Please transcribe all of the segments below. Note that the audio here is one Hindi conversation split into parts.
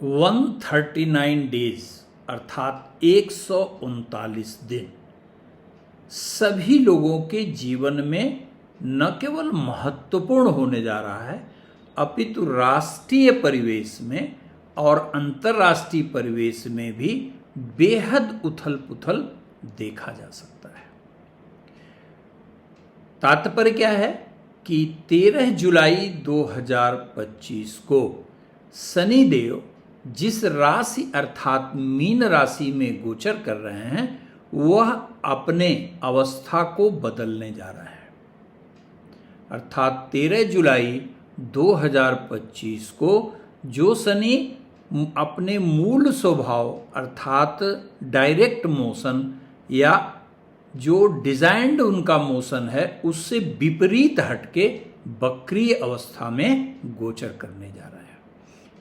139 डेज अर्थात 139 दिन सभी लोगों के जीवन में न केवल महत्वपूर्ण होने जा रहा है अपितु राष्ट्रीय परिवेश में और अंतर्राष्ट्रीय परिवेश में भी बेहद उथल पुथल देखा जा सकता है। तात्पर्य क्या है कि 13 जुलाई 2025 को शनिदेव जिस राशि अर्थात मीन राशि में गोचर कर रहे हैं वह अपने अवस्था को बदलने जा रहा है। अर्थात 13 जुलाई 2025 को जो शनि अपने मूल स्वभाव अर्थात डायरेक्ट मोशन या जो डिजाइंड उनका मोशन है उससे विपरीत हटके वक्रीय अवस्था में गोचर करने जा रहा है।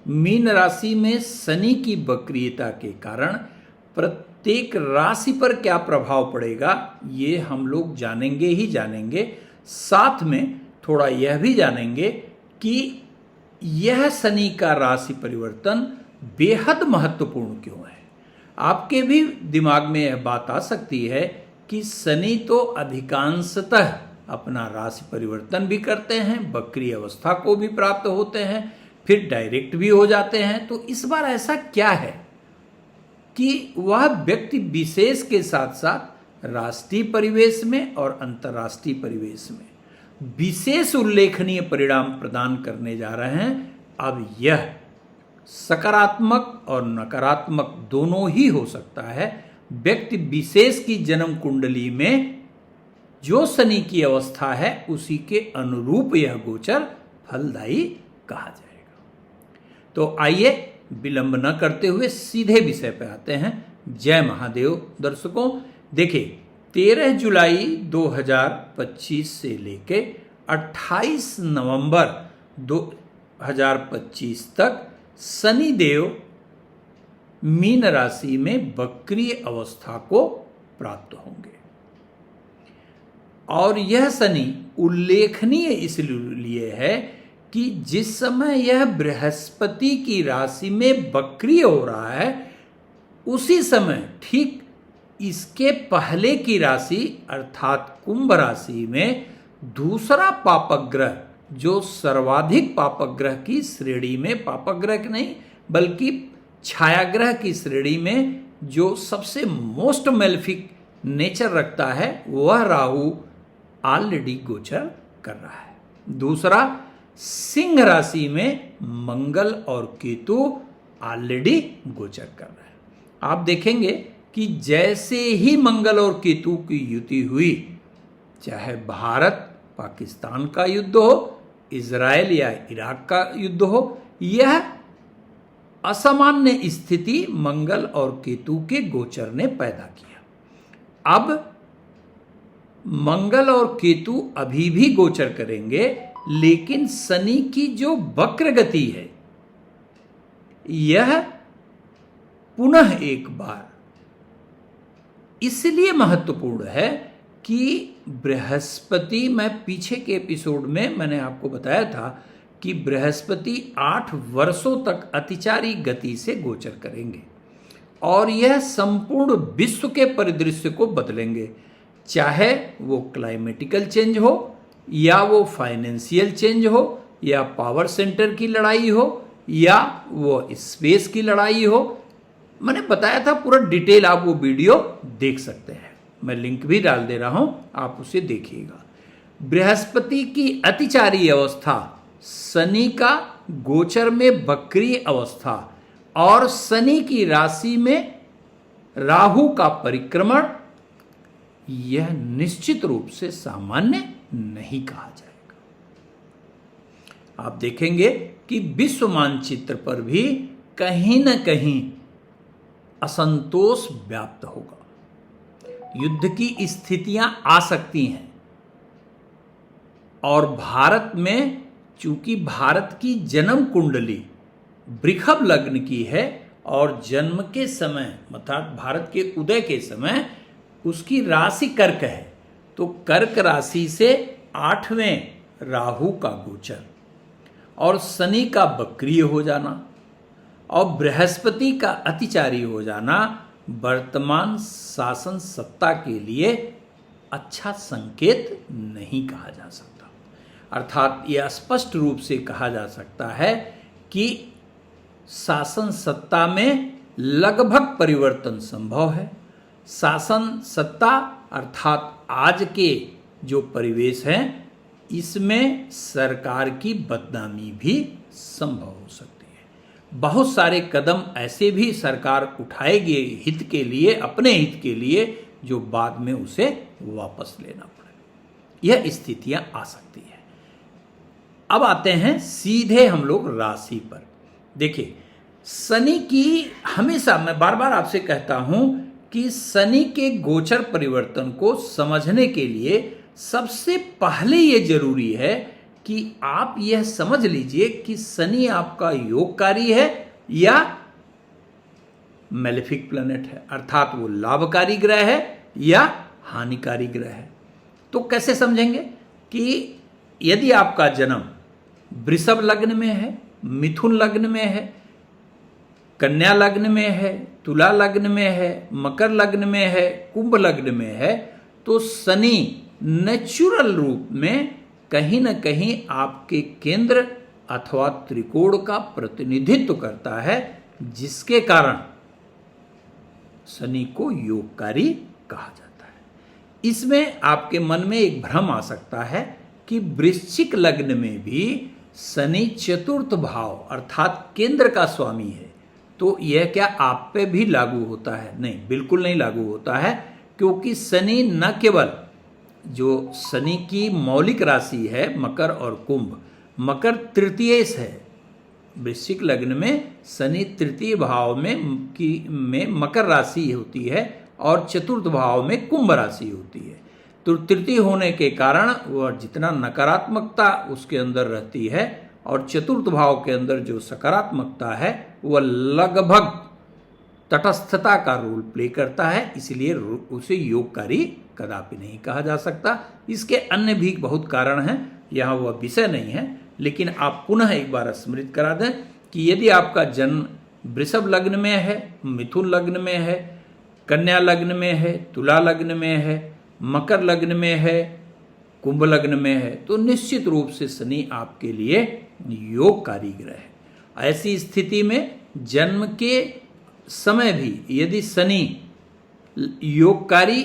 मीन राशि में शनि की वक्रीयता के कारण प्रत्येक राशि पर क्या प्रभाव पड़ेगा ये हम लोग जानेंगे ही जानेंगे। साथ में थोड़ा यह भी जानेंगे कि यह शनि का राशि परिवर्तन बेहद महत्वपूर्ण क्यों है। आपके भी दिमाग में यह बात आ सकती है कि शनि तो अधिकांशतः अपना राशि परिवर्तन भी करते हैं, वक्री अवस्था को भी प्राप्त होते हैं, फिर डायरेक्ट भी हो जाते हैं। तो इस बार ऐसा क्या है कि वह व्यक्ति विशेष के साथ साथ राष्ट्रीय परिवेश में और अंतर्राष्ट्रीय परिवेश में विशेष उल्लेखनीय परिणाम प्रदान करने जा रहे हैं। अब यह सकारात्मक और नकारात्मक दोनों ही हो सकता है। व्यक्ति विशेष की जन्म कुंडली में जो शनि की अवस्था है उसी के अनुरूप यह गोचर फलदायी कहा जाएगा। तो आइए विलंब न करते हुए सीधे विषय पर आते हैं। जय महादेव दर्शकों, देखिए 13 जुलाई 2025 से लेके 28 नवंबर 2025 तक शनि देव मीन राशि में वक्रीय अवस्था को प्राप्त होंगे और यह शनि उल्लेखनीय इसलिए है कि जिस समय यह बृहस्पति की राशि में वक्रीय हो रहा है उसी समय ठीक इसके पहले की राशि अर्थात कुंभ राशि में दूसरा पापक ग्रह जो सर्वाधिक पापक ग्रह की श्रेणी में, पापक ग्रह नहीं बल्कि छायाग्रह की श्रेणी में जो सबसे मोस्ट मेलेफिक नेचर रखता है वह राहु ऑलरेडी गोचर कर रहा है। दूसरा सिंह राशि में मंगल और केतु ऑलरेडी गोचर कर रहा है। आप देखेंगे कि जैसे ही मंगल और केतु की युति हुई, चाहे भारत पाकिस्तान का युद्ध हो, इजराइल या इराक का युद्ध हो, यह असामान्य स्थिति मंगल और केतु के गोचर ने पैदा किया। अब मंगल और केतु अभी भी गोचर करेंगे, लेकिन शनि की जो वक्र गति है यह पुनः एक बार इसलिए महत्वपूर्ण है कि बृहस्पति, मैं पीछे के एपिसोड में मैंने आपको बताया था कि बृहस्पति 8 वर्षों तक अतिचारी गति से गोचर करेंगे और यह संपूर्ण विश्व के परिदृश्य को बदलेंगे, चाहे वो क्लाइमेटिकल चेंज हो या वो फाइनेंशियल चेंज हो या पावर सेंटर की लड़ाई हो या वो स्पेस की लड़ाई हो। मैंने बताया था पूरा डिटेल, आप वो वीडियो देख सकते हैं, मैं लिंक भी डाल दे रहा हूं, आप उसे देखिएगा। बृहस्पति की अतिचारी अवस्था, शनि का गोचर में वक्रीय अवस्था और शनि की राशि में राहु का परिक्रमण, यह निश्चित रूप से सामान्य नहीं कहा जाएगा। आप देखेंगे कि विश्व मानचित्र पर भी कहीं न कहीं असंतोष व्याप्त होगा, युद्ध की स्थितियां आ सकती हैं और भारत में चूंकि भारत की जन्म कुंडली वृषभ लग्न की है और जन्म के समय अर्थात भारत के उदय के समय उसकी राशि कर्क है, तो कर्क राशि से 8वें राहु का गोचर और शनि का वक्रीय हो जाना और बृहस्पति का अतिचारी हो जाना वर्तमान शासन सत्ता के लिए अच्छा संकेत नहीं कहा जा सकता। अर्थात यह स्पष्ट रूप से कहा जा सकता है कि शासन सत्ता में लगभग परिवर्तन संभव है। शासन सत्ता अर्थात आज के जो परिवेश है, इसमें सरकार की बदनामी भी संभव हो सकती है। बहुत सारे कदम ऐसे भी सरकार उठाएगी हित के लिए, अपने हित के लिए, जो बाद में उसे वापस लेना पड़े। यह स्थितियां आ सकती है। अब आते हैं सीधे हम लोग राशि पर। देखिए, शनि की हमेशा मैं बार बार आपसे कहता हूं कि शनि के गोचर परिवर्तन को समझने के लिए सबसे पहले यह जरूरी है कि आप यह समझ लीजिए कि शनि आपका योगकारी है या मैलेफिक प्लैनेट है, अर्थात वो लाभकारी ग्रह है या हानिकारी ग्रह है। तो कैसे समझेंगे कि यदि आपका जन्म वृषभ लग्न में है, मिथुन लग्न में है, कन्या लग्न में है, तुला लग्न में है, मकर लग्न में है, कुंभ लग्न में है, तो शनि नेचुरल रूप में कहीं न कहीं आपके केंद्र अथवा त्रिकोण का प्रतिनिधित्व करता है, जिसके कारण शनि को योगकारी कहा जाता है। इसमें आपके मन में एक भ्रम आ सकता है कि वृश्चिक लग्न में भी शनि चतुर्थ भाव अर्थात केंद्र का स्वामी है, तो यह क्या आप पे भी लागू होता है? नहीं, बिल्कुल नहीं लागू होता है, क्योंकि शनि न केवल जो शनि की मौलिक राशि है मकर और कुंभ, मकर तृतीयेश है। वृश्चिक लग्न में शनि तृतीय भाव में मकर राशि होती है और चतुर्थ भाव में कुंभ राशि होती है। तो तृतीय होने के कारण वह जितना नकारात्मकता उसके अंदर रहती है और चतुर्थ भाव के अंदर जो सकारात्मकता है वह लगभग तटस्थता का रोल प्ले करता है, इसलिए उसे योगकारी कदापि नहीं कहा जा सकता। इसके अन्य भी बहुत कारण हैं, यहाँ वह विषय नहीं है, लेकिन आप पुनः एक बार स्मृत करा दें कि यदि आपका जन्म वृषभ लग्न में है, मिथुन लग्न में है, कन्या लग्न में है, तुला लग्न में है, मकर लग्न में है, कुंभ लग्न में है, तो निश्चित रूप से शनि आपके लिए योगकारी ग्रह है। ऐसी स्थिति में जन्म के समय भी यदि शनि योगकारी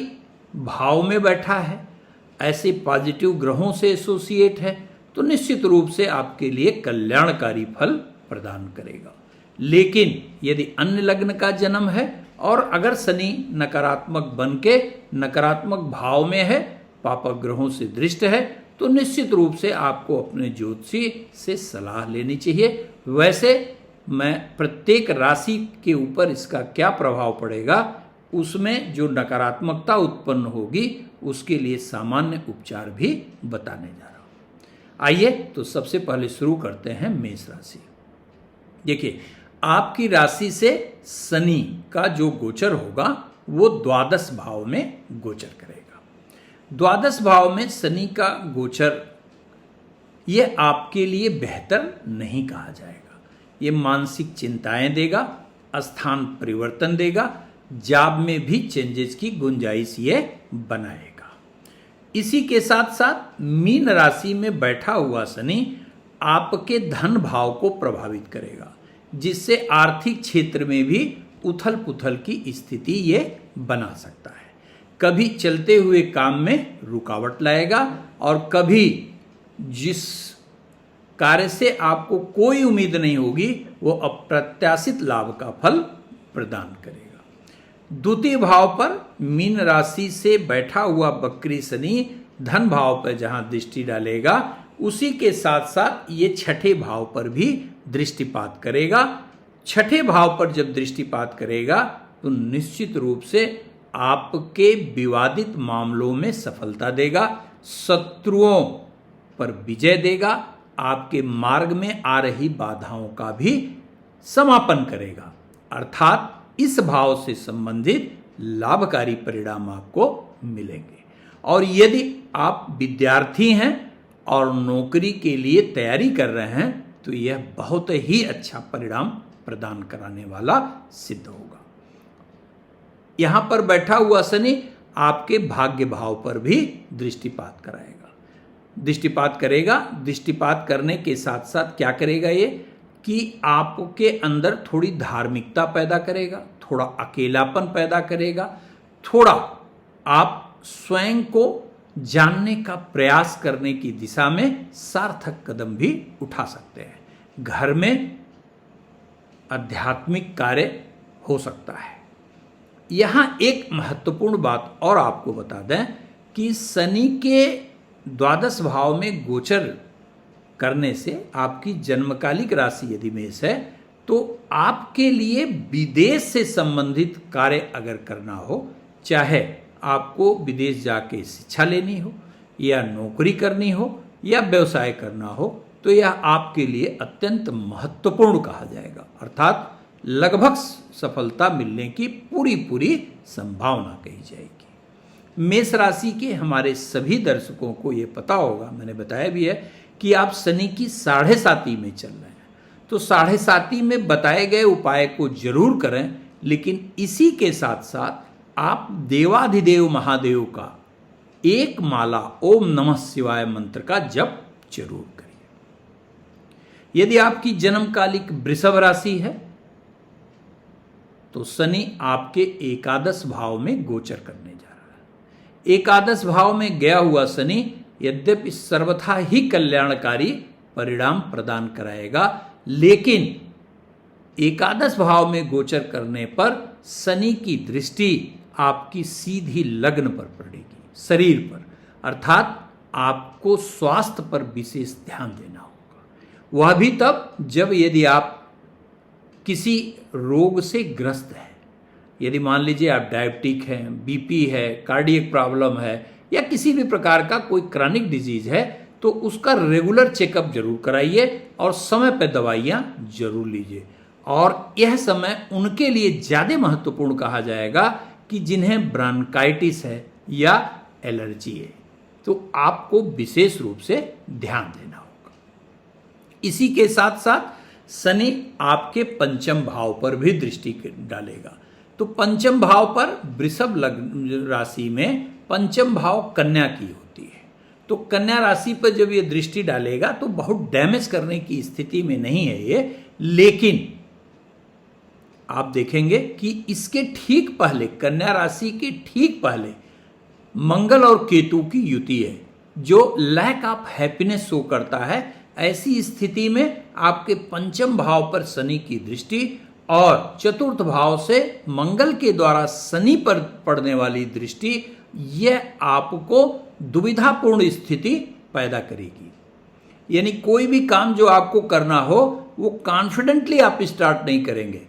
भाव में बैठा है, ऐसे पॉजिटिव ग्रहों से एसोसिएट है, तो निश्चित रूप से आपके लिए कल्याणकारी फल प्रदान करेगा। लेकिन यदि अन्य लग्न का जन्म है और अगर शनि नकारात्मक बन के नकारात्मक भाव में है, पापक ग्रहों से दृष्ट है, तो निश्चित रूप से आपको अपने ज्योतिषी से सलाह लेनी चाहिए। वैसे मैं प्रत्येक राशि के ऊपर इसका क्या प्रभाव पड़ेगा, उसमें जो नकारात्मकता उत्पन्न होगी उसके लिए सामान्य उपचार भी बताने जा रहा हूं। आइए तो सबसे पहले शुरू करते हैं मेष राशि। देखिए, आपकी राशि से शनि का जो गोचर होगा वो द्वादश भाव में गोचर करेगा। द्वादश भाव में शनि का गोचर ये आपके लिए बेहतर नहीं कहा जाएगा। ये मानसिक चिंताएं देगा, स्थान परिवर्तन देगा, जॉब में भी चेंजेस की गुंजाइश ये बनाएगा। इसी के साथ साथ मीन राशि में बैठा हुआ शनि आपके धन भाव को प्रभावित करेगा, जिससे आर्थिक क्षेत्र में भी उथल पुथल की स्थिति ये बना सकता है। कभी चलते हुए काम में रुकावट लाएगा और कभी जिस कार्य से आपको कोई उम्मीद नहीं होगी वो अप्रत्याशित लाभ का फल प्रदान करेगा। द्वितीय भाव पर मीन राशि से बैठा हुआ वक्री शनि धन भाव पर जहां दृष्टि डालेगा, उसी के साथ साथ ये छठे भाव पर भी दृष्टिपात करेगा। छठे भाव पर जब दृष्टिपात करेगा तो निश्चित रूप से आपके विवादित मामलों में सफलता देगा, शत्रुओं पर विजय देगा, आपके मार्ग में आ रही बाधाओं का भी समापन करेगा। अर्थात इस भाव से संबंधित लाभकारी परिणाम आपको मिलेंगे। और यदि आप विद्यार्थी हैं और नौकरी के लिए तैयारी कर रहे हैं तो यह बहुत ही अच्छा परिणाम प्रदान कराने वाला सिद्ध होगा। यहां पर बैठा हुआ शनि आपके भाग्य भाव पर भी दृष्टिपात कराएगा, दृष्टिपात करेगा। दृष्टिपात करने के साथ साथ क्या करेगा ये कि आपके अंदर थोड़ी धार्मिकता पैदा करेगा, थोड़ा अकेलापन पैदा करेगा, थोड़ा आप स्वयं को जानने का प्रयास करने की दिशा में सार्थक कदम भी उठा सकते हैं। घर में आध्यात्मिक कार्य हो सकता है। यहां एक महत्वपूर्ण बात और आपको बता दें कि शनि के द्वादश भाव में गोचर करने से आपकी जन्मकालिक राशि यदि मेष है तो आपके लिए विदेश से संबंधित कार्य अगर करना हो, चाहे आपको विदेश जाके शिक्षा लेनी हो या नौकरी करनी हो या व्यवसाय करना हो, तो यह आपके लिए अत्यंत महत्वपूर्ण कहा जाएगा, अर्थात लगभग सफलता मिलने की पूरी संभावना कही जाएगी। मेष राशि के हमारे सभी दर्शकों को ये पता होगा, मैंने बताया भी है कि आप शनि की 7.5 में चल रहे हैं, तो 7.5 में बताए गए उपाय को जरूर करें, लेकिन इसी के साथ साथ आप देवाधिदेव महादेव का एक माला ओम नमः शिवाय मंत्र का जप जरूर करिए। यदि आपकी जन्मकालिक वृषभ राशि है तो शनि आपके एकादश भाव में गोचर करने जा रहा है। एकादश भाव में गया हुआ शनि यद्यपि सर्वथा ही कल्याणकारी परिणाम प्रदान कराएगा, लेकिन एकादश भाव में गोचर करने पर शनि की दृष्टि आपकी सीधी लग्न पर पड़ेगी, शरीर पर, अर्थात आपको स्वास्थ्य पर विशेष ध्यान देना होगा। वह भी तब जब यदि आप किसी रोग से ग्रस्त हैं, यदि मान लीजिए आप डायबिटिक हैं, बीपी है, कार्डियक प्रॉब्लम है या किसी भी प्रकार का कोई क्रॉनिक डिजीज है, तो उसका रेगुलर चेकअप जरूर कराइए और समय पर दवाइयाँ जरूर लीजिए। और यह समय उनके लिए ज़्यादा महत्वपूर्ण कहा जाएगा कि जिन्हें ब्रांकाइटिस है या एलर्जी है, तो आपको विशेष रूप से ध्यान देना होगा। इसी के साथ साथ शनि आपके पंचम भाव पर भी दृष्टि डालेगा, तो पंचम भाव पर वृषभ लग्न राशि में पंचम भाव कन्या की होती है, तो कन्या राशि पर जब ये दृष्टि डालेगा तो बहुत डैमेज करने की स्थिति में नहीं है ये, लेकिन आप देखेंगे कि इसके ठीक पहले, कन्या राशि के ठीक पहले मंगल और केतु की युति है जो लैक ऑफ हैप्पीनेस शो करता है। ऐसी स्थिति में आपके पंचम भाव पर शनि की दृष्टि और चतुर्थ भाव से मंगल के द्वारा शनि पर पड़ने वाली दृष्टि, यह आपको दुविधापूर्ण स्थिति पैदा करेगी। यानी कोई भी काम जो आपको करना हो वो कॉन्फिडेंटली आप स्टार्ट नहीं करेंगे,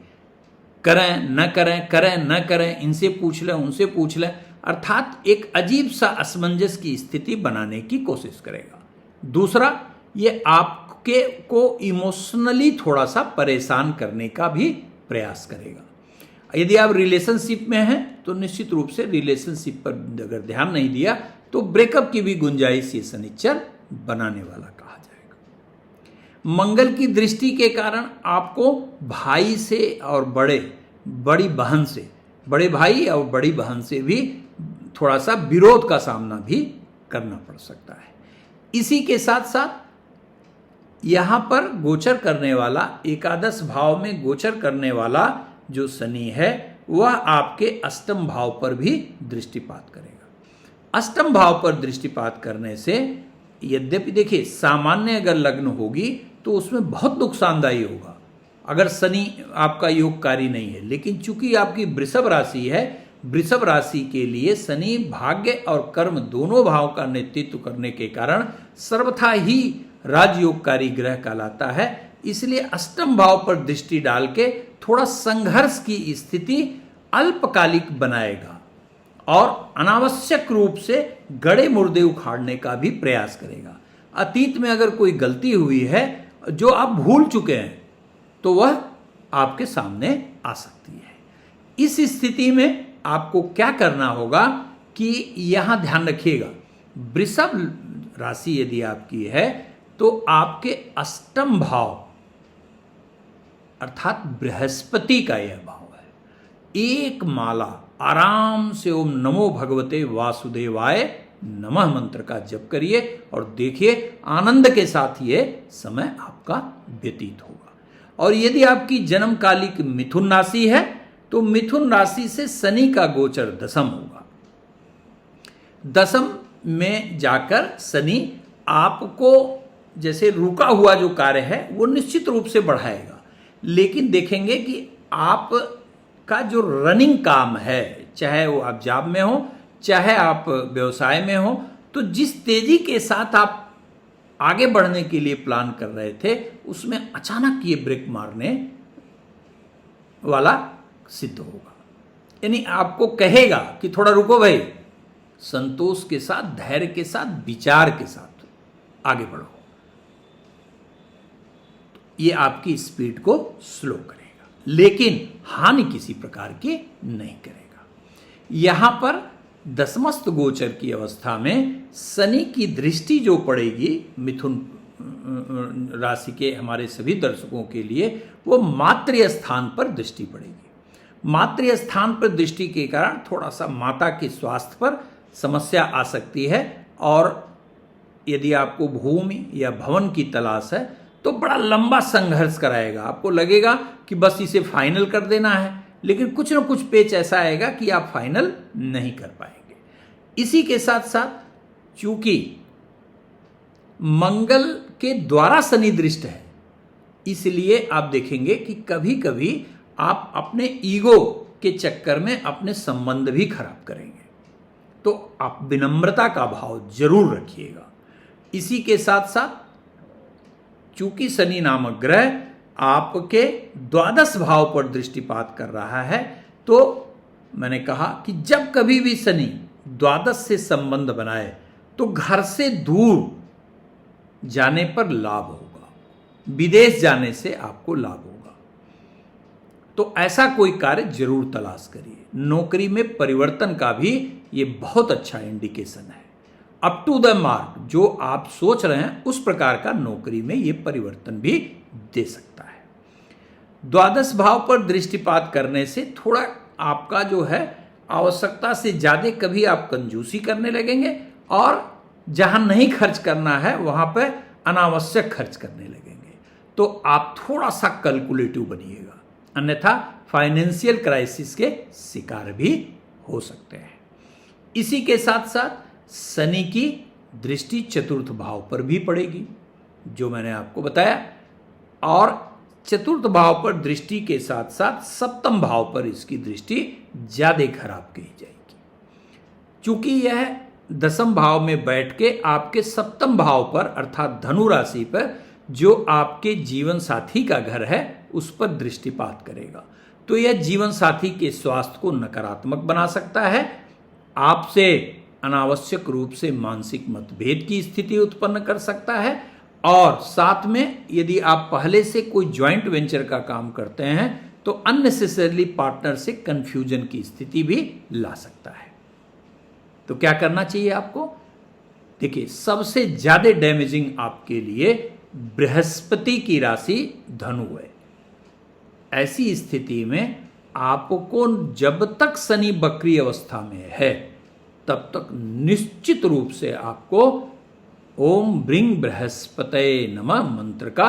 करें न करें, करें न करें, इनसे पूछ लें उनसे पूछ लें, अर्थात एक अजीब सा असमंजस की स्थिति बनाने की कोशिश करेगा। दूसरा, ये आपके को इमोशनली थोड़ा सा परेशान करने का भी प्रयास करेगा। यदि आप रिलेशनशिप में हैं तो निश्चित रूप से रिलेशनशिप पर अगर ध्यान नहीं दिया तो ब्रेकअप की भी गुंजाइश ये शनिचर बनाने वाला कहा जाएगा। मंगल की दृष्टि के कारण आपको भाई से और बड़ी बहन से, बड़े भाई और बड़ी बहन से भी थोड़ा सा विरोध का सामना भी करना पड़ सकता है। इसी के साथ साथ यहाँ पर गोचर करने वाला, एकादश भाव में गोचर करने वाला जो शनि है वह आपके अष्टम भाव पर भी दृष्टिपात करेगा। अष्टम भाव पर दृष्टिपात करने से यद्यपि देखिए सामान्य अगर लग्न होगी तो उसमें बहुत नुकसानदायी होगा अगर शनि आपका योगकारी नहीं है, लेकिन चूंकि आपकी वृषभ राशि है, वृषभ राशि के लिए शनि भाग्य और कर्म दोनों भाव का नेतृत्व करने के कारण सर्वथा ही राजयोगकारी ग्रह कहलाता है। इसलिए अष्टम भाव पर दृष्टि डाल के थोड़ा संघर्ष की स्थिति अल्पकालिक बनाएगा और अनावश्यक रूप से गड़े मुर्दे उखाड़ने का भी प्रयास करेगा। अतीत में अगर कोई गलती हुई है जो आप भूल चुके हैं तो वह आपके सामने आ सकती है। इस स्थिति में आपको क्या करना होगा कि यहां ध्यान रखिएगा, वृषभ राशि यदि आपकी है तो आपके अष्टम भाव अर्थात बृहस्पति का यह भाव है। एक माला आराम से ओम नमो भगवते वासुदेवाय नमः मंत्र का जप करिए और देखिए आनंद के साथ ये समय आपका व्यतीत होगा। और यदि आपकी जन्मकालिक मिथुन राशि है तो मिथुन राशि से शनि का गोचर दशम होगा। दशम में जाकर शनि आपको जैसे रुका हुआ जो कार्य है वो निश्चित रूप से बढ़ाएगा, लेकिन देखेंगे कि आप का जो रनिंग काम है, चाहे वो आप जॉब में हो चाहे आप व्यवसाय में हो, तो जिस तेजी के साथ आप आगे बढ़ने के लिए प्लान कर रहे थे उसमें अचानक ये ब्रेक मारने वाला सिद्ध होगा। यानी आपको कहेगा कि थोड़ा रुको भाई, संतोष के साथ, धैर्य के साथ, विचार के साथ आगे बढ़ो। ये आपकी स्पीड को स्लो करेगा, लेकिन हानि किसी प्रकार की नहीं करेगा। यहां पर दशमस्थ गोचर की अवस्था में शनि की दृष्टि जो पड़ेगी मिथुन राशि के हमारे सभी दर्शकों के लिए, वो मातृ स्थान पर दृष्टि पड़ेगी। मातृ स्थान पर दृष्टि के कारण थोड़ा सा माता के स्वास्थ्य पर समस्या आ सकती है, और यदि आपको भूमि या भवन की तलाश है तो बड़ा लंबा संघर्ष कराएगा। आपको लगेगा कि बस इसे फाइनल कर देना है, लेकिन कुछ न कुछ पेच ऐसा आएगा कि आप फाइनल नहीं कर पाएंगे। इसी के साथ साथ चूंकि मंगल के द्वारा शनि दृष्ट है, इसलिए आप देखेंगे कि कभी कभी आप अपने ईगो के चक्कर में अपने संबंध भी खराब करेंगे, तो आप विनम्रता का भाव जरूर रखिएगा। इसी के साथ साथ चूंकि शनि नामक ग्रह आपके द्वादश भाव पर दृष्टिपात कर रहा है, तो मैंने कहा कि जब कभी भी शनि द्वादश से संबंध बनाए तो घर से दूर जाने पर लाभ होगा, विदेश जाने से आपको लाभ होगा। तो ऐसा कोई कार्य जरूर तलाश करिए। नौकरी में परिवर्तन का भी ये बहुत अच्छा इंडिकेशन है। अप टू द मार्क जो आप सोच रहे हैं उस प्रकार का नौकरी में ये परिवर्तन भी दे सकता है। द्वादश भाव पर दृष्टिपात करने से थोड़ा आपका जो है आवश्यकता से ज्यादा कभी आप कंजूसी करने लगेंगे, और जहां नहीं खर्च करना है वहां पर अनावश्यक खर्च करने लगेंगे। तो आप थोड़ा सा कैलकुलेटिव बनिएगा, अन्यथा फाइनेंशियल क्राइसिस के शिकार भी हो सकते हैं। इसी के साथ साथ शनि की दृष्टि चतुर्थ भाव पर भी पड़ेगी, जो मैंने आपको बताया, और चतुर्थ भाव पर दृष्टि के साथ साथ सप्तम भाव पर इसकी दृष्टि ज्यादा खराब कही जाएगी। चूंकि यह दसम भाव में बैठ के आपके सप्तम भाव पर अर्थात धनु राशि पर, जो आपके जीवन साथी का घर है, उस पर दृष्टिपात करेगा, तो यह जीवन साथी के स्वास्थ्य को नकारात्मक बना सकता है, आपसे अनावश्यक रूप से मानसिक मतभेद की स्थिति उत्पन्न कर सकता है, और साथ में यदि आप पहले से कोई ज्वाइंट वेंचर का काम करते हैं तो अननेसेसरली पार्टनर से कंफ्यूजन की स्थिति भी ला सकता है। तो क्या करना चाहिए आपको? देखिए, सबसे ज्यादा डैमेजिंग आपके लिए बृहस्पति की राशि धनु है। ऐसी स्थिति में आपको जब तक शनि वक्री अवस्था में है तब तक निश्चित रूप से आपको ओम ब्रिंग बृहस्पतये नमः मंत्र का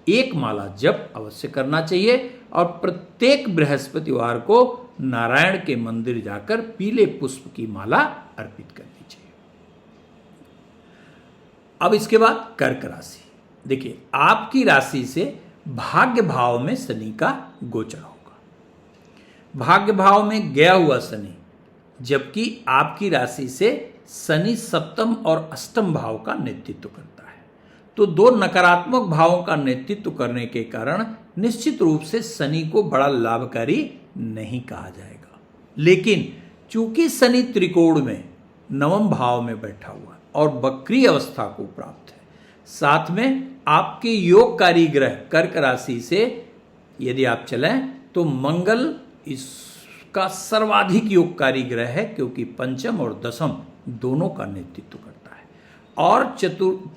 एक माला जप अवश्य करना चाहिए, और प्रत्येक बृहस्पतिवार को नारायण के मंदिर जाकर पीले पुष्प की माला अर्पित करनी चाहिए। अब इसके बाद कर्क राशि। देखिए, आपकी राशि से भाग्य भाव में शनि का गोचर होगा। भाग्य भाव में गया हुआ शनि, जबकि आपकी राशि से शनि सप्तम और अष्टम भाव का नेतृत्व करता है, तो दो नकारात्मक भावों का नेतृत्व करने के कारण निश्चित रूप से शनि को बड़ा लाभकारी नहीं कहा जाएगा। लेकिन चूंकि शनि त्रिकोण में नवम भाव में बैठा हुआ है और वक्री अवस्था को प्राप्त है, साथ में आपके योगकारी ग्रह कर्क राशि से यदि आप चलें तो मंगल इसका सर्वाधिक योगकारी ग्रह है, क्योंकि पंचम और दसम दोनों का नेतृत्व करता है, और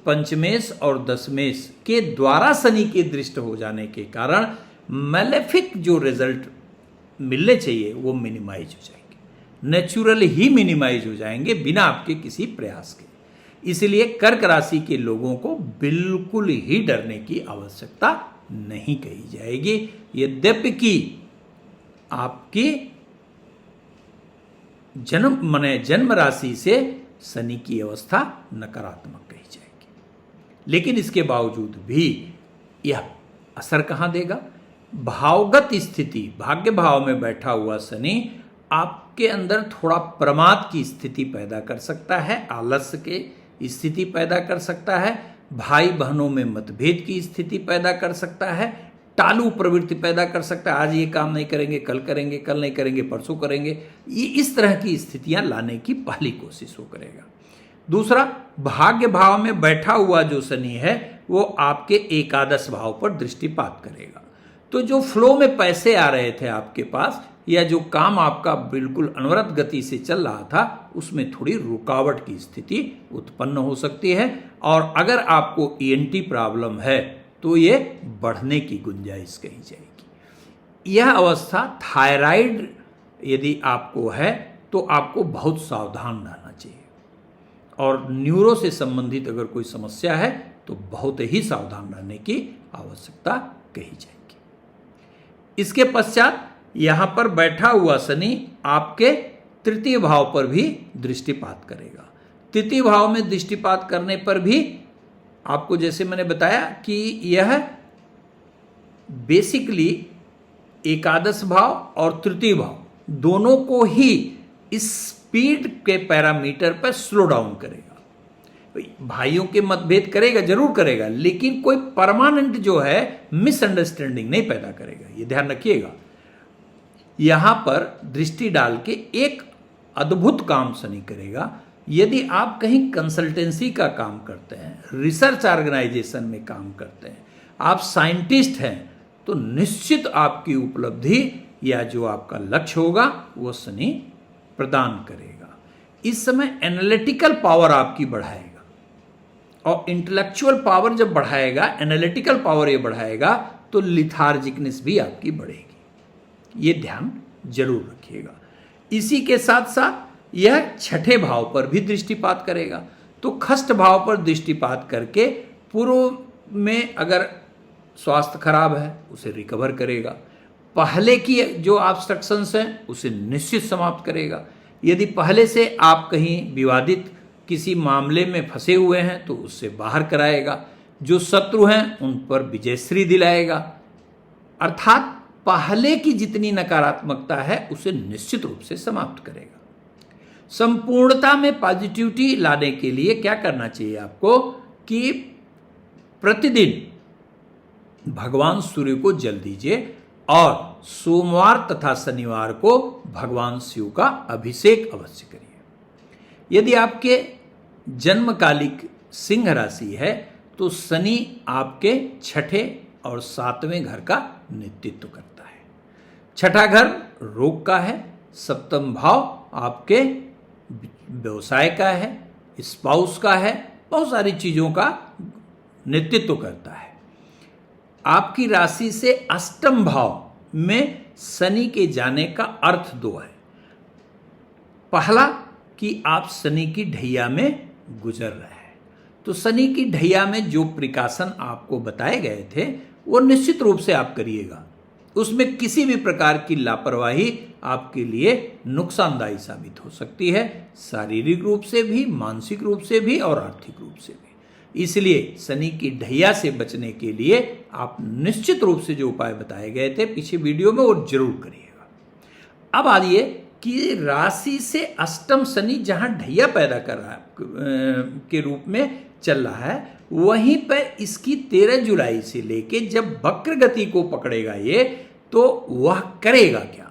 पंचमेश और दशमेश के द्वारा शनि के दृष्ट हो जाने के कारण मैलेफिक जो रिजल्ट मिलने चाहिए वो मिनिमाइज हो जाएंगे, नेचुरल ही मिनिमाइज हो जाएंगे बिना आपके किसी प्रयास के। इसलिए कर्क राशि के लोगों को बिल्कुल ही डरने की आवश्यकता नहीं कही जाएगी, यद्यपि कि आपकी जन्म राशि से शनि की अवस्था नकारात्मक कही जाएगी। लेकिन इसके बावजूद भी यह असर कहाँ देगा? भावगत स्थिति, भाग्य भाव में बैठा हुआ शनि आपके अंदर थोड़ा प्रमाद की स्थिति पैदा कर सकता है, आलस्य के स्थिति पैदा कर सकता है, भाई बहनों में मतभेद की स्थिति पैदा कर सकता है, टालू प्रवृत्ति पैदा कर सकता है, आज ये काम नहीं करेंगे, कल नहीं करेंगे, परसों करेंगे, ये इस तरह की स्थितियां लाने की पहली कोशिश वो करेगा। दूसरा, भाग्य भाव में बैठा हुआ जो शनि है वो आपके एकादश भाव पर दृष्टिपात करेगा। तो जो फ्लो में पैसे आ रहे थे आपके पास, या जो काम आपका बिल्कुल अनवरत गति से चल रहा था, उसमें थोड़ी रुकावट की स्थिति उत्पन्न हो सकती है। और अगर आपको ईएनटी प्रॉब्लम है तो ये बढ़ने की गुंजाइश कही जाएगी। यह अवस्था थायराइड यदि आपको है तो आपको बहुत सावधान रहना चाहिए, और न्यूरो से संबंधित अगर कोई समस्या है तो बहुत ही सावधान रहने की आवश्यकता कही जाएगी। इसके पश्चात यहाँ पर बैठा हुआ शनि आपके तृतीय भाव पर भी दृष्टिपात करेगा। तृतीय भाव में दृष्टिपात करने पर भी आपको, जैसे मैंने बताया कि यह बेसिकली एकादश भाव और तृतीय भाव दोनों को ही स्पीड के पैरामीटर पर स्लो डाउन करेगा। भाइयों के मतभेद करेगा, जरूर करेगा, लेकिन कोई परमानेंट जो है मिसअंडरस्टैंडिंग नहीं पैदा करेगा, ये ध्यान रखिएगा। यहां पर दृष्टि डाल के एक अद्भुत काम शनि करेगा। यदि आप कहीं कंसल्टेंसी का काम करते हैं, रिसर्च ऑर्गेनाइजेशन में काम करते हैं, आप साइंटिस्ट हैं, तो निश्चित आपकी उपलब्धि या जो आपका लक्ष्य होगा वो शनि प्रदान करेगा। इस समय एनालिटिकल पावर आपकी बढ़ाएगा, और इंटेलेक्चुअल पावर जब बढ़ाएगा, एनालिटिकल पावर ये बढ़ाएगा, तो लिथार्जिकनेस भी आपकी बढ़ेगी। ये ध्यान जरूर रखिएगा। इसी के साथ साथ यह छठे भाव पर भी दृष्टिपात करेगा। तो खष्ट भाव पर दृष्टिपात करके पूर्व में अगर स्वास्थ्य खराब है उसे रिकवर करेगा, पहले की जो ऑब्स्ट्रक्शंस हैं उसे निश्चित समाप्त करेगा। यदि पहले से आप कहीं विवादित किसी मामले में फंसे हुए हैं तो उससे बाहर कराएगा, जो शत्रु हैं उन पर विजयश्री दिलाएगा, अर्थात पहले की जितनी नकारात्मकता है उसे निश्चित रूप से समाप्त करेगा। संपूर्णता में पॉजिटिविटी लाने के लिए क्या करना चाहिए आपको कि प्रतिदिन भगवान सूर्य को जल दीजिए, और सोमवार तथा शनिवार को भगवान शिव का अभिषेक अवश्य करिए। यदि आपके जन्मकालिक सिंह राशि है तो शनि आपके छठे और सातवें घर का नेतृत्व करता है। छठा घर रोग का है, सप्तम भाव आपके व्यवसाय का है, स्पाउस का है, बहुत सारी चीजों का नेतृत्व करता है। आपकी राशि से अष्टम भाव में शनि के जाने का अर्थ दो है। पहला कि आप शनि की ढैया में गुजर रहे हैं, तो शनि की ढैया में जो प्रिकॉशन आपको बताए गए थे वो निश्चित रूप से आप करिएगा। उसमें किसी भी प्रकार की लापरवाही आपके लिए नुकसानदायी साबित हो सकती है, शारीरिक रूप से भी, मानसिक रूप से भी और आर्थिक रूप से भी। इसलिए शनि की ढैया से बचने के लिए आप निश्चित रूप से जो उपाय बताए गए थे पीछे वीडियो में वो जरूर करिएगा। अब आइए कि राशि से अष्टम शनि जहां ढैया पैदा कर रहा है के रूप में चल रहा है, वहीं पर इसकी 13 जुलाई से लेके जब वक्र गति को पकड़ेगा ये, तो वह करेगा क्या?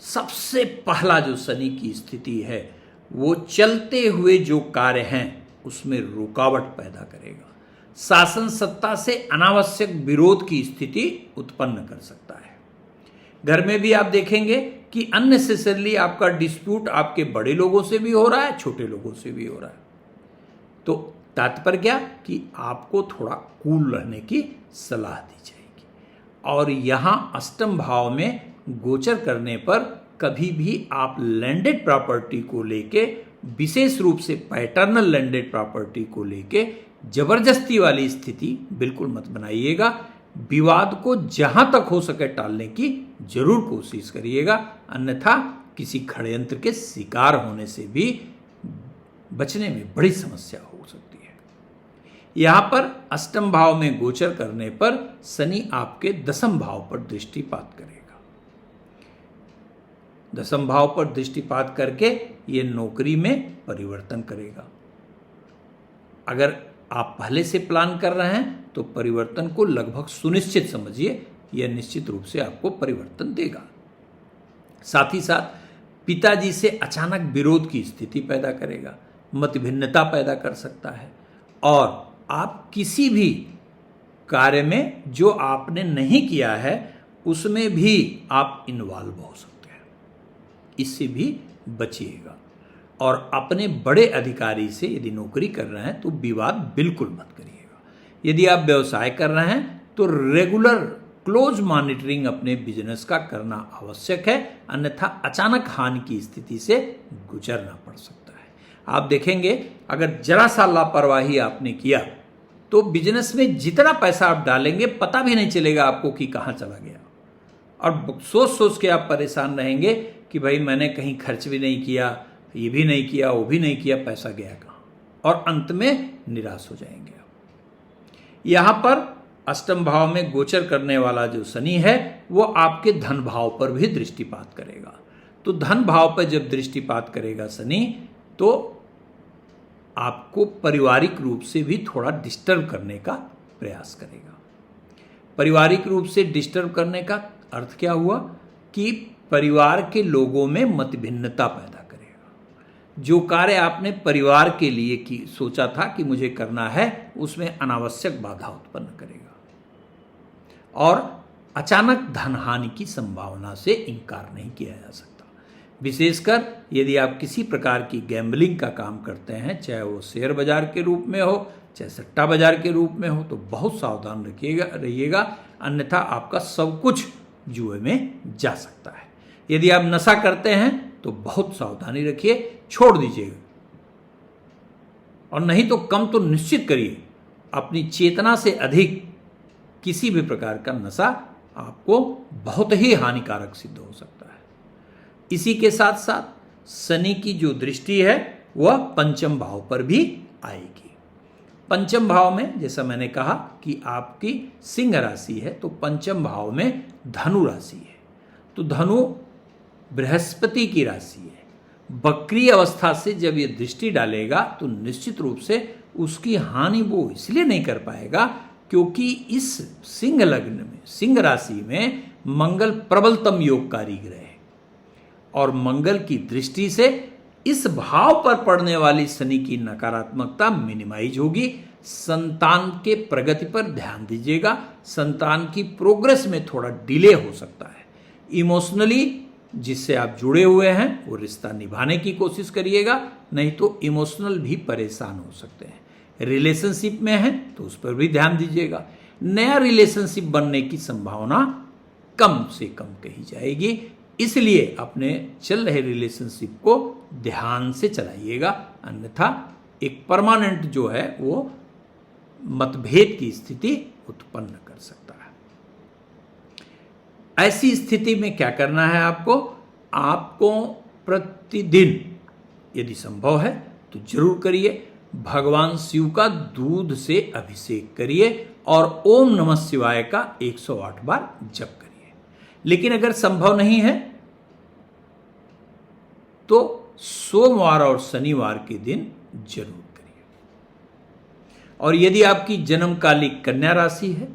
सबसे पहला जो शनि की स्थिति है वो चलते हुए जो कार्य हैं उसमें रुकावट पैदा करेगा, शासन सत्ता से अनावश्यक विरोध की स्थिति उत्पन्न कर सकता है। घर में भी आप देखेंगे कि अननेसेसरली आपका डिस्प्यूट आपके बड़े लोगों से भी हो रहा है, छोटे लोगों से भी हो रहा है। तो तात्पर्य क्या कि आपको थोड़ा कूल रहने की सलाह दी जाएगी। और यहाँ अष्टम भाव में गोचर करने पर कभी भी आप लैंडेड प्रॉपर्टी को लेके, विशेष रूप से पैटर्नल लैंडेड प्रॉपर्टी को लेके जबरदस्ती वाली स्थिति बिल्कुल मत बनाइएगा। विवाद को जहां तक हो सके टालने की जरूर कोशिश करिएगा, अन्यथा किसी षड्यंत्र के शिकार होने से भी बचने में बड़ी समस्या हो सकती है। यहां पर अष्टम भाव में गोचर करने पर शनि आपके दसम भाव पर दृष्टिपात करेगा। दसम भाव पर दृष्टिपात करके ये नौकरी में परिवर्तन करेगा। अगर आप पहले से प्लान कर रहे हैं तो परिवर्तन को लगभग सुनिश्चित समझिए, यह निश्चित रूप से आपको परिवर्तन देगा। साथ ही साथ पिताजी से अचानक विरोध की स्थिति पैदा करेगा, मतभिन्नता पैदा कर सकता है, और आप किसी भी कार्य में जो आपने नहीं किया है उसमें भी आप इन्वॉल्व हो सकते हैं। इससे भी बचिएगा। और अपने बड़े अधिकारी से यदि नौकरी कर रहे हैं तो विवाद बिल्कुल मत करिएगा। यदि आप व्यवसाय कर रहे हैं तो रेगुलर क्लोज मॉनिटरिंग अपने बिजनेस का करना आवश्यक है, अन्यथा अचानक हानि की स्थिति से गुजरना पड़ सकता है। आप देखेंगे अगर जरा सा लापरवाही आपने किया तो बिजनेस में जितना पैसा आप डालेंगे पता भी नहीं चलेगा आपको कि कहाँ चला गया, और सोच सोच के आप परेशान रहेंगे कि भाई मैंने कहीं खर्च भी नहीं किया, ये भी नहीं किया, वो भी नहीं किया, पैसा गया कहाँ, और अंत में निराश हो जाएंगे आप। यहाँ पर अष्टम भाव में गोचर करने वाला जो शनि है वो आपके धन भाव पर भी दृष्टिपात करेगा। तो धन भाव पर जब दृष्टिपात करेगा शनि तो आपको पारिवारिक रूप से भी थोड़ा डिस्टर्ब करने का प्रयास करेगा। पारिवारिक रूप से डिस्टर्ब करने का अर्थ क्या हुआ कि परिवार के लोगों में मतभिन्नता पैदा करेगा। जो कार्य आपने परिवार के लिए की सोचा था कि मुझे करना है उसमें अनावश्यक बाधा उत्पन्न करेगा, और अचानक धन हानि की संभावना से इनकार नहीं किया जा सकता। विशेषकर यदि आप किसी प्रकार की गैम्बलिंग का काम करते हैं, चाहे वो शेयर बाजार के रूप में हो चाहे सट्टा बाजार के रूप में हो, तो बहुत सावधान रहिएगा, अन्यथा आपका सब कुछ जुए में जा सकता है। यदि आप नशा करते हैं तो बहुत सावधानी रखिए, छोड़ दीजिएगा, और नहीं तो कम तो निश्चित करिए। अपनी चेतना से अधिक किसी भी प्रकार का नशा आपको बहुत ही हानिकारक सिद्ध हो सकता है। इसी के साथ साथ शनि की जो दृष्टि है वह पंचम भाव पर भी आएगी। पंचम भाव में जैसा मैंने कहा कि आपकी सिंह राशि है, तो पंचम भाव में धनु राशि है। तो धनु बृहस्पति की राशि है। वक्री अवस्था से जब ये दृष्टि डालेगा तो निश्चित रूप से उसकी हानि वो इसलिए नहीं कर पाएगा क्योंकि इस सिंह लग्न में, सिंह राशि में मंगल प्रबलतम योगकारी ग्रह है, और मंगल की दृष्टि से इस भाव पर पड़ने वाली शनि की नकारात्मकता मिनिमाइज होगी। संतान के प्रगति पर ध्यान दीजिएगा। संतान की प्रोग्रेस में थोड़ा डिले हो सकता है। इमोशनली जिससे आप जुड़े हुए हैं वो रिश्ता निभाने की कोशिश करिएगा, नहीं तो इमोशनल भी परेशान हो सकते हैं। रिलेशनशिप में है तो उस पर भी ध्यान दीजिएगा। नया रिलेशनशिप बनने की संभावना कम से कम कही जाएगी, इसलिए अपने चल रहे रिलेशनशिप को ध्यान से चलाइएगा, अन्यथा एक परमानेंट जो है वो मतभेद की स्थिति उत्पन्न कर सकता है। ऐसी स्थिति में क्या करना है आपको प्रतिदिन यदि संभव है तो जरूर करिए, भगवान शिव का दूध से अभिषेक करिए और ओम नमः शिवाय का 108 बार जप करिए। लेकिन अगर संभव नहीं है तो सोमवार और शनिवार के दिन जरूर करिए। और यदि आपकी जन्मकालिक कन्या राशि है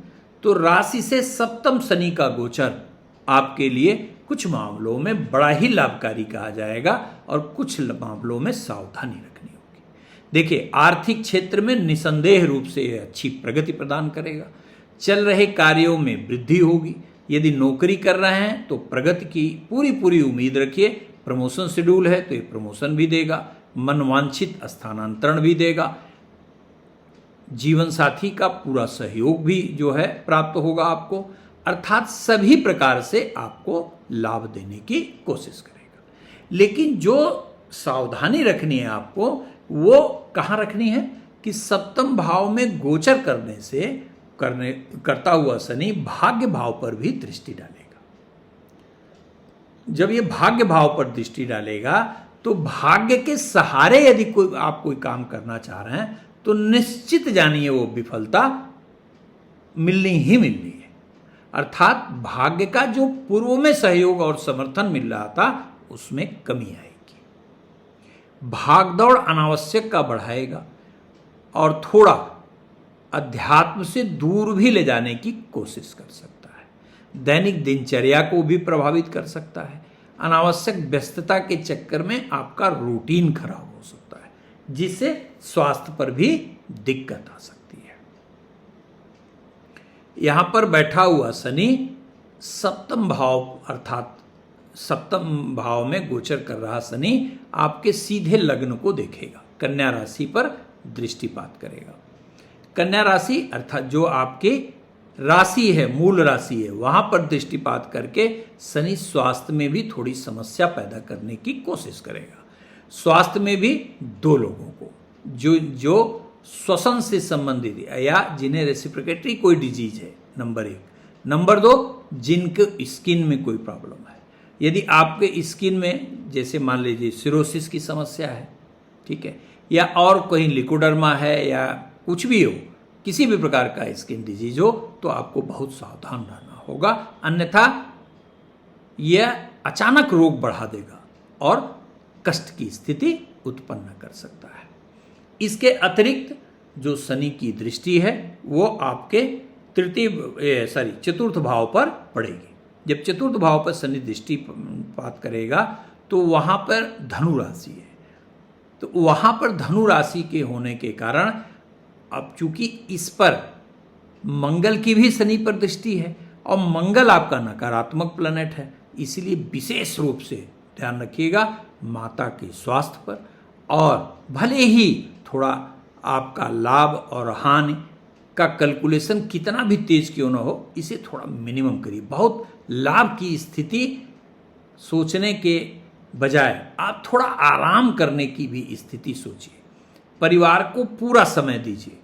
तो राशि से सप्तम शनि का गोचर आपके लिए कुछ मामलों में बड़ा ही लाभकारी कहा जाएगा और कुछ मामलों में सावधानी रखनी होगी। देखिए, आर्थिक क्षेत्र में निसंदेह रूप से यह अच्छी प्रगति प्रदान करेगा। चल रहे कार्यों में वृद्धि होगी। यदि नौकरी कर रहे हैं तो प्रगति की पूरी उम्मीद रखिए। प्रमोशन शेड्यूल है तो ये प्रमोशन भी देगा, मनवांछित स्थानांतरण भी देगा। जीवन साथी का पूरा सहयोग भी जो है प्राप्त होगा आपको। अर्थात सभी प्रकार से आपको लाभ देने की कोशिश करेगा। लेकिन जो सावधानी रखनी है आपको, वो कहाँ रखनी है कि सप्तम भाव में गोचर करता हुआ शनि भाग्य भाव पर भी दृष्टि डालेगा। जब ये भाग्य भाव पर दृष्टि डालेगा तो भाग्य के सहारे यदि आप कोई काम करना चाह रहे हैं तो निश्चित जानिए वो विफलता मिलनी ही मिलनी है। अर्थात भाग्य का जो पूर्व में सहयोग और समर्थन मिल रहा था उसमें कमी आएगी। भागदौड़ अनावश्यक का बढ़ाएगा और थोड़ा अध्यात्म से दूर भी ले जाने की कोशिश कर सकता है। दैनिक दिनचर्या को भी प्रभावित कर सकता है। अनावश्यक व्यस्तता के चक्कर में आपका रूटीन खराब हो सकता है, जिससे स्वास्थ्य पर भी दिक्कत आ सकती है। यहां पर बैठा हुआ शनि सप्तम भाव अर्थात सप्तम भाव में गोचर कर रहा शनि आपके सीधे लग्न को देखेगा, कन्या राशि पर दृष्टिपात करेगा। कन्या राशि अर्थात जो आपकी राशि है, मूल राशि है, वहां पर दृष्टिपात करके शनि स्वास्थ्य में भी थोड़ी समस्या पैदा करने की कोशिश करेगा। स्वास्थ्य में भी दो लोगों को जो श्वसन से संबंधित या जिन्हें रेसिप्रोकेटरी कोई डिजीज है, नंबर 1। नंबर 2, जिनके स्किन में कोई प्रॉब्लम है। यदि आपके स्किन में जैसे मान लीजिए सिरोसिस की समस्या है, ठीक है, या और कहीं लिकोडर्मा है या कुछ भी हो, किसी भी प्रकार का स्किन डिजीज हो, तो आपको बहुत सावधान रहना होगा, अन्यथा यह अचानक रोग बढ़ा देगा और कष्ट की स्थिति उत्पन्न कर सकता है। इसके अतिरिक्त जो शनि की दृष्टि है वो आपके चतुर्थ भाव पर पड़ेगी। जब चतुर्थ भाव पर शनि दृष्टिपात करेगा तो वहां पर धनु राशि है, तो वहां पर धनु राशि के होने के कारण अब चूंकि इस पर मंगल की भी शनि पर दृष्टि है और मंगल आपका नकारात्मक प्लैनेट है, इसलिए विशेष रूप से ध्यान रखिएगा माता के स्वास्थ्य पर। और भले ही थोड़ा आपका लाभ और हानि का कैलकुलेशन कितना भी तेज क्यों ना हो, इसे थोड़ा मिनिमम करिए। बहुत लाभ की स्थिति सोचने के बजाय आप थोड़ा आराम करने की भी स्थिति सोचिए। परिवार को पूरा समय दीजिए,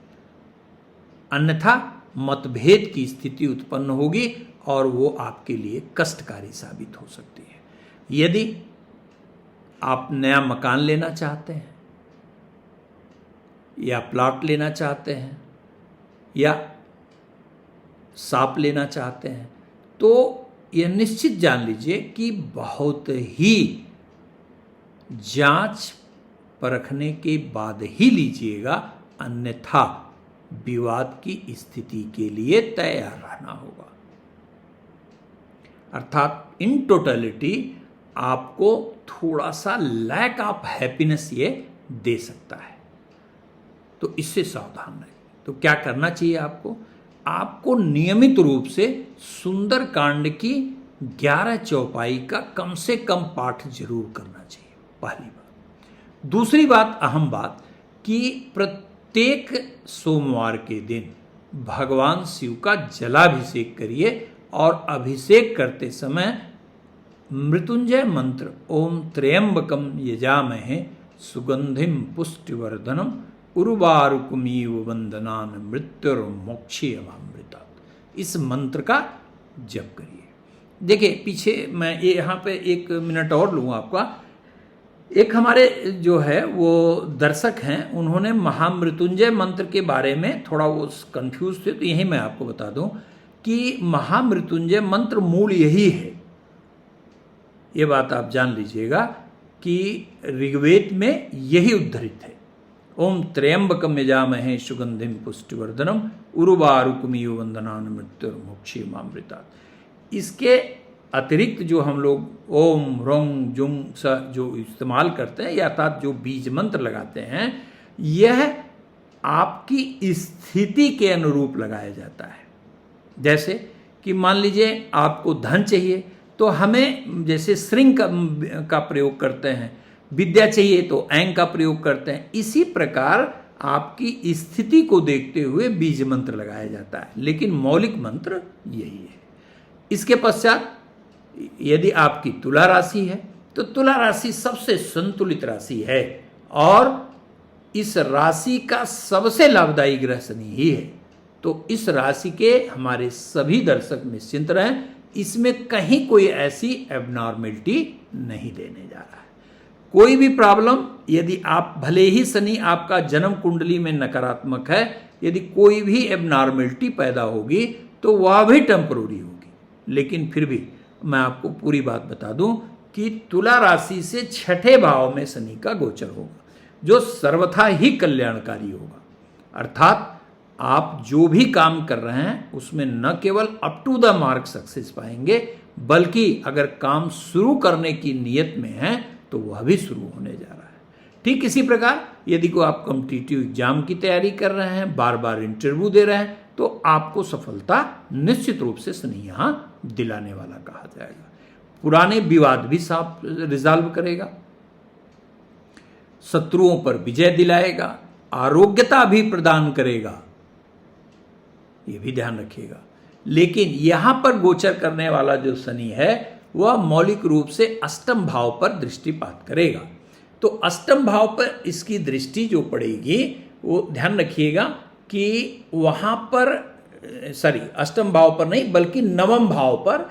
अन्यथा मतभेद की स्थिति उत्पन्न होगी और वो आपके लिए कष्टकारी साबित हो सकती है। यदि आप नया मकान लेना चाहते हैं या प्लॉट लेना चाहते हैं या शॉप लेना चाहते हैं, तो यह निश्चित जान लीजिए कि बहुत ही जांच परखने के बाद ही लीजिएगा, अन्यथा विवाद की स्थिति के लिए तैयार रहना होगा। अर्थात इन टोटलिटी आपको थोड़ा सा लैक ऑफ हैप्पीनेस ये दे सकता है, तो इससे सावधान रहें। तो क्या करना चाहिए आपको नियमित रूप से सुंदर कांड की 11 चौपाई का कम से कम पाठ जरूर करना चाहिए, पहली बात। दूसरी बात, अहम बात, कि प्रत्येक सोमवार के दिन भगवान शिव का जलाभिषेक करिए और अभिषेक करते समय मृत्युंजय मंत्र ओम त्र्यंबकम यजामहे सुगंधिम पुष्टिवर्धनम उर्वारुकमिव वंदनान मृत्युर्मोक्षयमामृतात्, इस मंत्र का जप करिए। देखिए पीछे मैं ये यहाँ पे 1 मिनट और लूँगा आपका। एक हमारे जो है वो दर्शक हैं, उन्होंने महामृत्युंजय मंत्र के बारे में थोड़ा वो कंफ्यूज थे, तो यही मैं आपको बता दूं कि महामृत्युंजय मंत्र मूल यही है। ये बात आप जान लीजिएगा कि ऋग्वेद में यही उद्धृत है। ओम त्र्यंबकम यजामहे सुगंधिम पुष्टिवर्धनम उर्वारुकमिव वंदनान मृत्युर्मोक्षयमामृतात्। इसके अतिरिक्त जो हम लोग ओम रोंग जुंग स जो इस्तेमाल करते हैं, अर्थात जो बीज मंत्र लगाते हैं, यह आपकी स्थिति के अनुरूप लगाया जाता है। जैसे कि मान लीजिए आपको धन चाहिए तो हमें जैसे श्रृंग का प्रयोग करते हैं, विद्या चाहिए तो ऐंग का प्रयोग करते हैं, इसी प्रकार आपकी स्थिति को देखते हुए बीज मंत्र लगाया जाता है, लेकिन मौलिक मंत्र यही है। इसके पश्चात यदि आपकी तुला राशि है तो तुला राशि सबसे संतुलित राशि है और इस राशि का सबसे लाभदायी ग्रह शनि ही है। तो इस राशि के हमारे सभी दर्शक निश्चिंत रहें, इसमें कहीं कोई ऐसी एबनॉर्मेलिटी नहीं देने जा रहा है। कोई भी प्रॉब्लम, यदि आप भले ही शनि आपका जन्म कुंडली में नकारात्मक है, यदि कोई भी एबनॉर्मेलिटी पैदा होगी तो वह भी टेम्पररी होगी। लेकिन फिर भी मैं आपको पूरी बात बता दूं कि तुला राशि से छठे भाव में शनि का गोचर होगा जो सर्वथा ही कल्याणकारी होगा। अर्थात आप जो भी काम कर रहे हैं उसमें न केवल up to the mark success पाएंगे, बल्कि अगर काम शुरू करने की नीयत में है तो वह भी शुरू होने जा रहा है। ठीक इसी प्रकार यदि कोई आप कॉम्पिटिटिव एग्जाम की तैयारी कर रहे हैं, बार बार इंटरव्यू दे रहे हैं, तो आपको सफलता निश्चित रूप से शनि यहाँ दिलाने वाला कहा जाएगा। पुराने विवाद भी साफ रिजॉल्व करेगा, शत्रुओं पर विजय दिलाएगा, आरोग्यता भी प्रदान करेगा, ये भी ध्यान रखिएगा। लेकिन यहां पर गोचर करने वाला जो शनि है वह मौलिक रूप से अष्टम भाव पर दृष्टिपात करेगा। तो अष्टम भाव पर इसकी दृष्टि जो पड़ेगी वो ध्यान रखिएगा कि वहां पर अष्टम भाव पर नहीं बल्कि नवम भाव पर,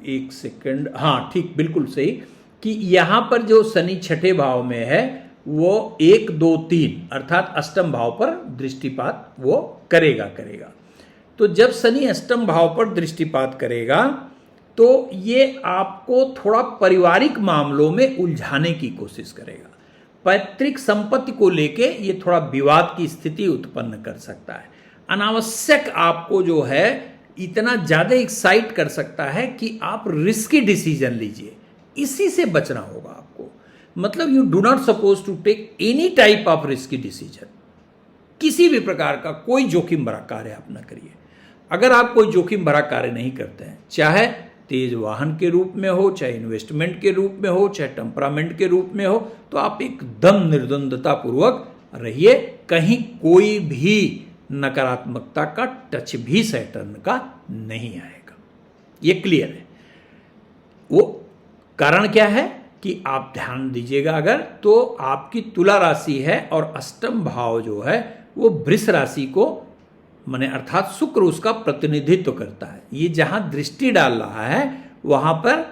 एक सेकंड, हाँ ठीक बिल्कुल सही, कि यहां पर जो शनि छठे भाव में है वो 1, 2, 3 अर्थात अष्टम भाव पर दृष्टिपात वो करेगा। तो जब शनि अष्टम भाव पर दृष्टिपात करेगा तो ये आपको थोड़ा पारिवारिक मामलों में उलझाने की कोशिश करेगा। पैतृक संपत्ति को लेके ये थोड़ा विवाद की स्थिति उत्पन्न कर सकता है। अनावश्यक आपको जो है इतना ज़्यादा एक्साइट कर सकता है कि आप रिस्की डिसीजन लीजिए, इसी से बचना होगा आपको। मतलब you do not suppose to take any type of risky decision. किसी भी प्रकार का कोई जोखिम भरा कार्य आप न करिए। अगर आप कोई जोखिम भरा कार्य नहीं करते हैं, चाहे तेज वाहन के रूप में हो, चाहे इन्वेस्टमेंट के रूप में हो, चाहे टेम्परामेंट के रूप में हो, तो आप एकदम निर्द्वंदता पूर्वक रहिए। कहीं कोई भी नकारात्मकता का टच भी सैटर्न का नहीं आएगा, ये क्लियर है। वो कारण क्या है कि आप ध्यान दीजिएगा, अगर तो आपकी तुला राशि है और अष्टम भाव जो है वो वृष राशि को माने अर्थात शुक्र उसका प्रतिनिधित्व करता है। ये जहां दृष्टि डाल रहा है वहां पर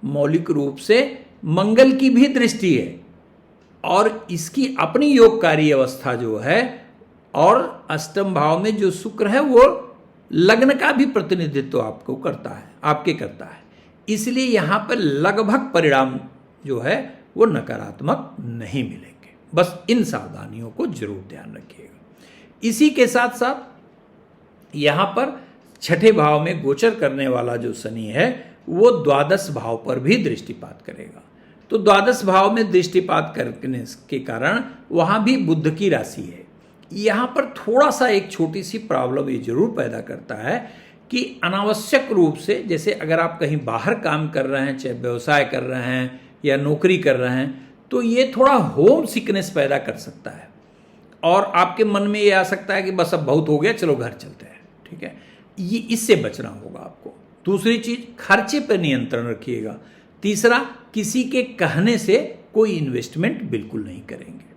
मौलिक रूप से मंगल की भी दृष्टि है और इसकी अपनी योगकारी अवस्था जो है, और अष्टम भाव में जो शुक्र है वो लग्न का भी प्रतिनिधित्व आपको करता है, आपके करता है। इसलिए यहां पर लगभग परिणाम जो है वो नकारात्मक नहीं मिलेंगे। बस इन सावधानियों को जरूर ध्यान रखिएगा। इसी के साथ साथ यहां पर छठे भाव में गोचर करने वाला जो शनि है वो द्वादश भाव पर भी दृष्टिपात करेगा। तो द्वादश भाव में दृष्टिपात करने के कारण वहां भी बुध की राशि है। यहां पर थोड़ा सा एक छोटी सी प्रॉब्लम ये जरूर पैदा करता है कि अनावश्यक रूप से, जैसे अगर आप कहीं बाहर काम कर रहे हैं, चाहे व्यवसाय कर रहे हैं या नौकरी कर रहे हैं, तो ये थोड़ा होम सिकनेस पैदा कर सकता है और आपके मन में ये आ सकता है कि बस अब बहुत हो गया, चलो घर चलते हैं। ठीक है, ये इससे बचना होगा आपको। दूसरी चीज, खर्चे पर नियंत्रण रखिएगा। तीसरा, किसी के कहने से कोई इन्वेस्टमेंट बिल्कुल नहीं करेंगे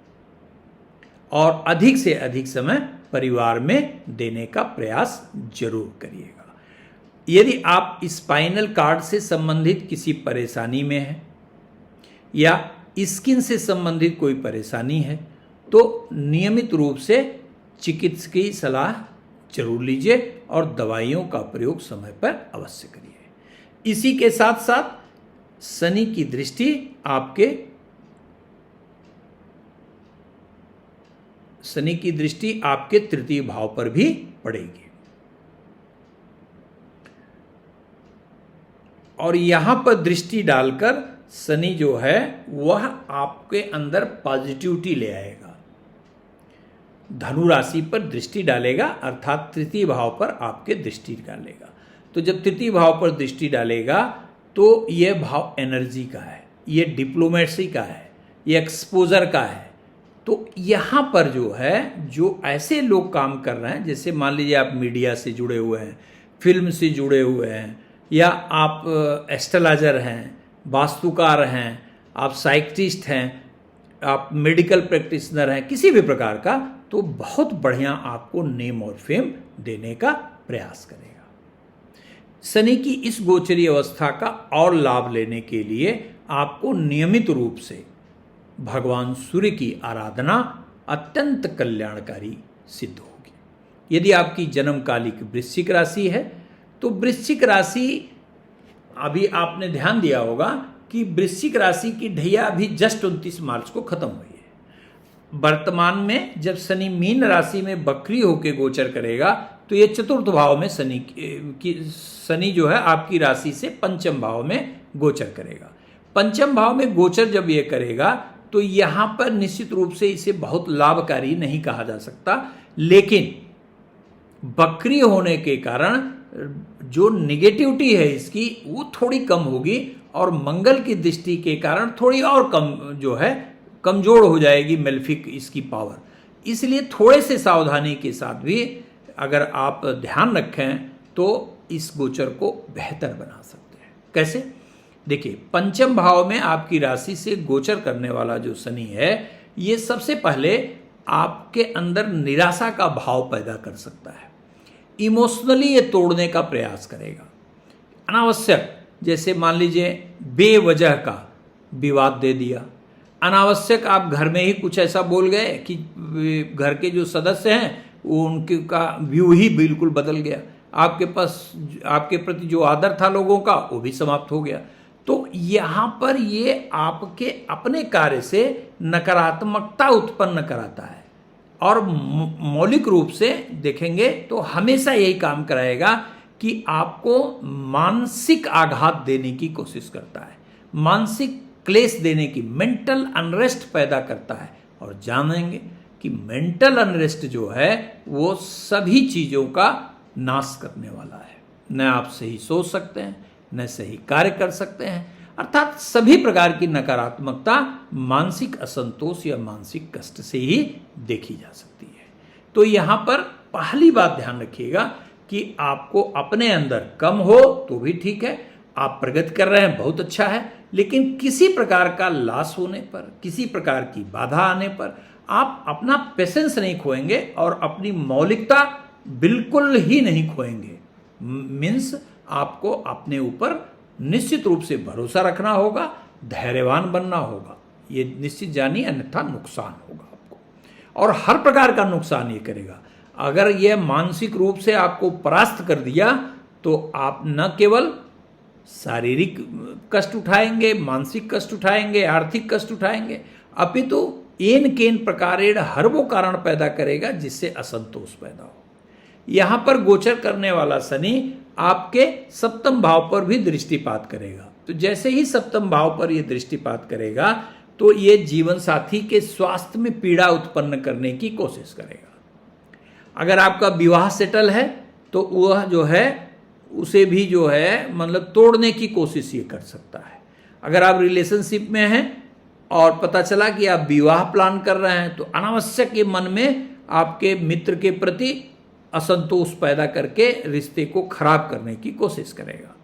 और अधिक से अधिक समय परिवार में देने का प्रयास जरूर करिएगा। यदि आप स्पाइनल कार्ड से संबंधित किसी परेशानी में हैं या स्किन से संबंधित कोई परेशानी है तो नियमित रूप से चिकित्सकीय सलाह जरूर लीजिए और दवाइयों का प्रयोग समय पर अवश्य करिए। इसी के साथ साथ शनि की दृष्टि आपके तृतीय भाव पर भी पड़ेगी और यहां पर दृष्टि डालकर शनि जो है वह आपके अंदर पॉजिटिविटी ले आएगा। धनु राशि पर दृष्टि डालेगा अर्थात तृतीय भाव पर आपके दृष्टि डालेगा। तो जब तृतीय भाव पर दृष्टि डालेगा तो यह भाव एनर्जी का है, यह डिप्लोमेसी का है, यह एक्सपोजर का है तो यहाँ पर जो है, जो ऐसे लोग काम कर रहे हैं, जैसे मान लीजिए आप मीडिया से जुड़े हुए हैं, फिल्म से जुड़े हुए हैं, या आप एस्ट्रोलॉजर हैं, वास्तुकार हैं, आप साइकिट्रिस्ट हैं, आप मेडिकल प्रैक्टिशनर हैं, किसी भी प्रकार का, तो बहुत बढ़िया आपको नेम और फेम देने का प्रयास करेगा। शनि की इस गोचरी अवस्था का और लाभ लेने के लिए आपको नियमित रूप से भगवान सूर्य की आराधना अत्यंत कल्याणकारी सिद्ध होगी। यदि आपकी जन्मकालिक वृश्चिक राशि है तो वृश्चिक राशि, अभी आपने ध्यान दिया होगा कि वृश्चिक राशि की ढैया अभी जस्ट 29 मार्च को खत्म हुई है। वर्तमान में जब शनि मीन राशि में बकरी होकर गोचर करेगा तो ये चतुर्थ भाव में शनि जो है आपकी राशि से पंचम भाव में गोचर करेगा। पंचम भाव में गोचर जब ये करेगा तो यहाँ पर निश्चित रूप से इसे बहुत लाभकारी नहीं कहा जा सकता, लेकिन बकरी होने के कारण जो निगेटिविटी है इसकी वो थोड़ी कम होगी, और मंगल की दृष्टि के कारण थोड़ी और कम जो है कमजोर हो जाएगी मेलेफिक इसकी पावर। इसलिए थोड़े से सावधानी के साथ भी अगर आप ध्यान रखें तो इस गोचर को बेहतर बना सकते हैं। कैसे? देखिए, पंचम भाव में आपकी राशि से गोचर करने वाला जो शनि है, ये सबसे पहले आपके अंदर निराशा का भाव पैदा कर सकता है। इमोशनली ये तोड़ने का प्रयास करेगा। अनावश्यक, जैसे मान लीजिए बेवजह का विवाद दे दिया, अनावश्यक आप घर में ही कुछ ऐसा बोल गए कि घर के जो सदस्य हैं वो उनके का व्यू ही बिल्कुल बदल गया, आपके प्रति जो आदर था लोगों का वो भी समाप्त हो गया। तो यहाँ पर ये आपके अपने कार्य से नकारात्मकता उत्पन्न कराता है, और मौलिक रूप से देखेंगे तो हमेशा यही काम कराएगा कि आपको मानसिक आघात देने की कोशिश करता है, मानसिक क्लेश देने की, मेंटल अनरेस्ट पैदा करता है। और जानेंगे कि मेंटल अनरेस्ट जो है वो सभी चीज़ों का नाश करने वाला है। न आप सही सोच सकते हैं, न सही कार्य कर सकते हैं, अर्थात सभी प्रकार की नकारात्मकता मानसिक असंतोष या मानसिक कष्ट से ही देखी जा सकती है। तो यहाँ पर पहली बात ध्यान रखिएगा कि आपको अपने अंदर कम हो तो भी ठीक है, आप प्रगति कर रहे हैं, बहुत अच्छा है, लेकिन किसी प्रकार का लॉस होने पर, किसी प्रकार की बाधा आने पर आप अपना पेशेंस नहीं खोएंगे और अपनी मौलिकता बिल्कुल ही नहीं खोएंगे। मीन्स आपको अपने ऊपर निश्चित रूप से भरोसा रखना होगा, धैर्यवान बनना होगा, ये निश्चित जानिए, अन्यथा नुकसान होगा आपको, और हर प्रकार का नुकसान ये करेगा। अगर यह मानसिक रूप से आपको परास्त कर दिया तो आप न केवल शारीरिक कष्ट उठाएंगे, मानसिक कष्ट उठाएंगे, आर्थिक कष्ट उठाएंगे, अपितु एन केन प्रकारेण हर वो कारण पैदा करेगा जिससे असंतोष पैदा हो। यहाँ पर गोचर करने वाला शनि आपके सप्तम भाव पर भी दृष्टिपात करेगा। तो जैसे ही सप्तम भाव पर यह दृष्टिपात करेगा तो ये जीवन साथी के स्वास्थ्य में पीड़ा उत्पन्न करने की कोशिश करेगा। अगर आपका विवाह सेटल है तो वह जो है उसे भी जो है मतलब तोड़ने की कोशिश ये कर सकता है। अगर आप रिलेशनशिप में हैं और पता चला कि आप विवाह प्लान कर रहे हैं तो अनावश्यक के मन में आपके मित्र के प्रति असंतोष पैदा करके रिश्ते को खराब करने की कोशिश करेगा।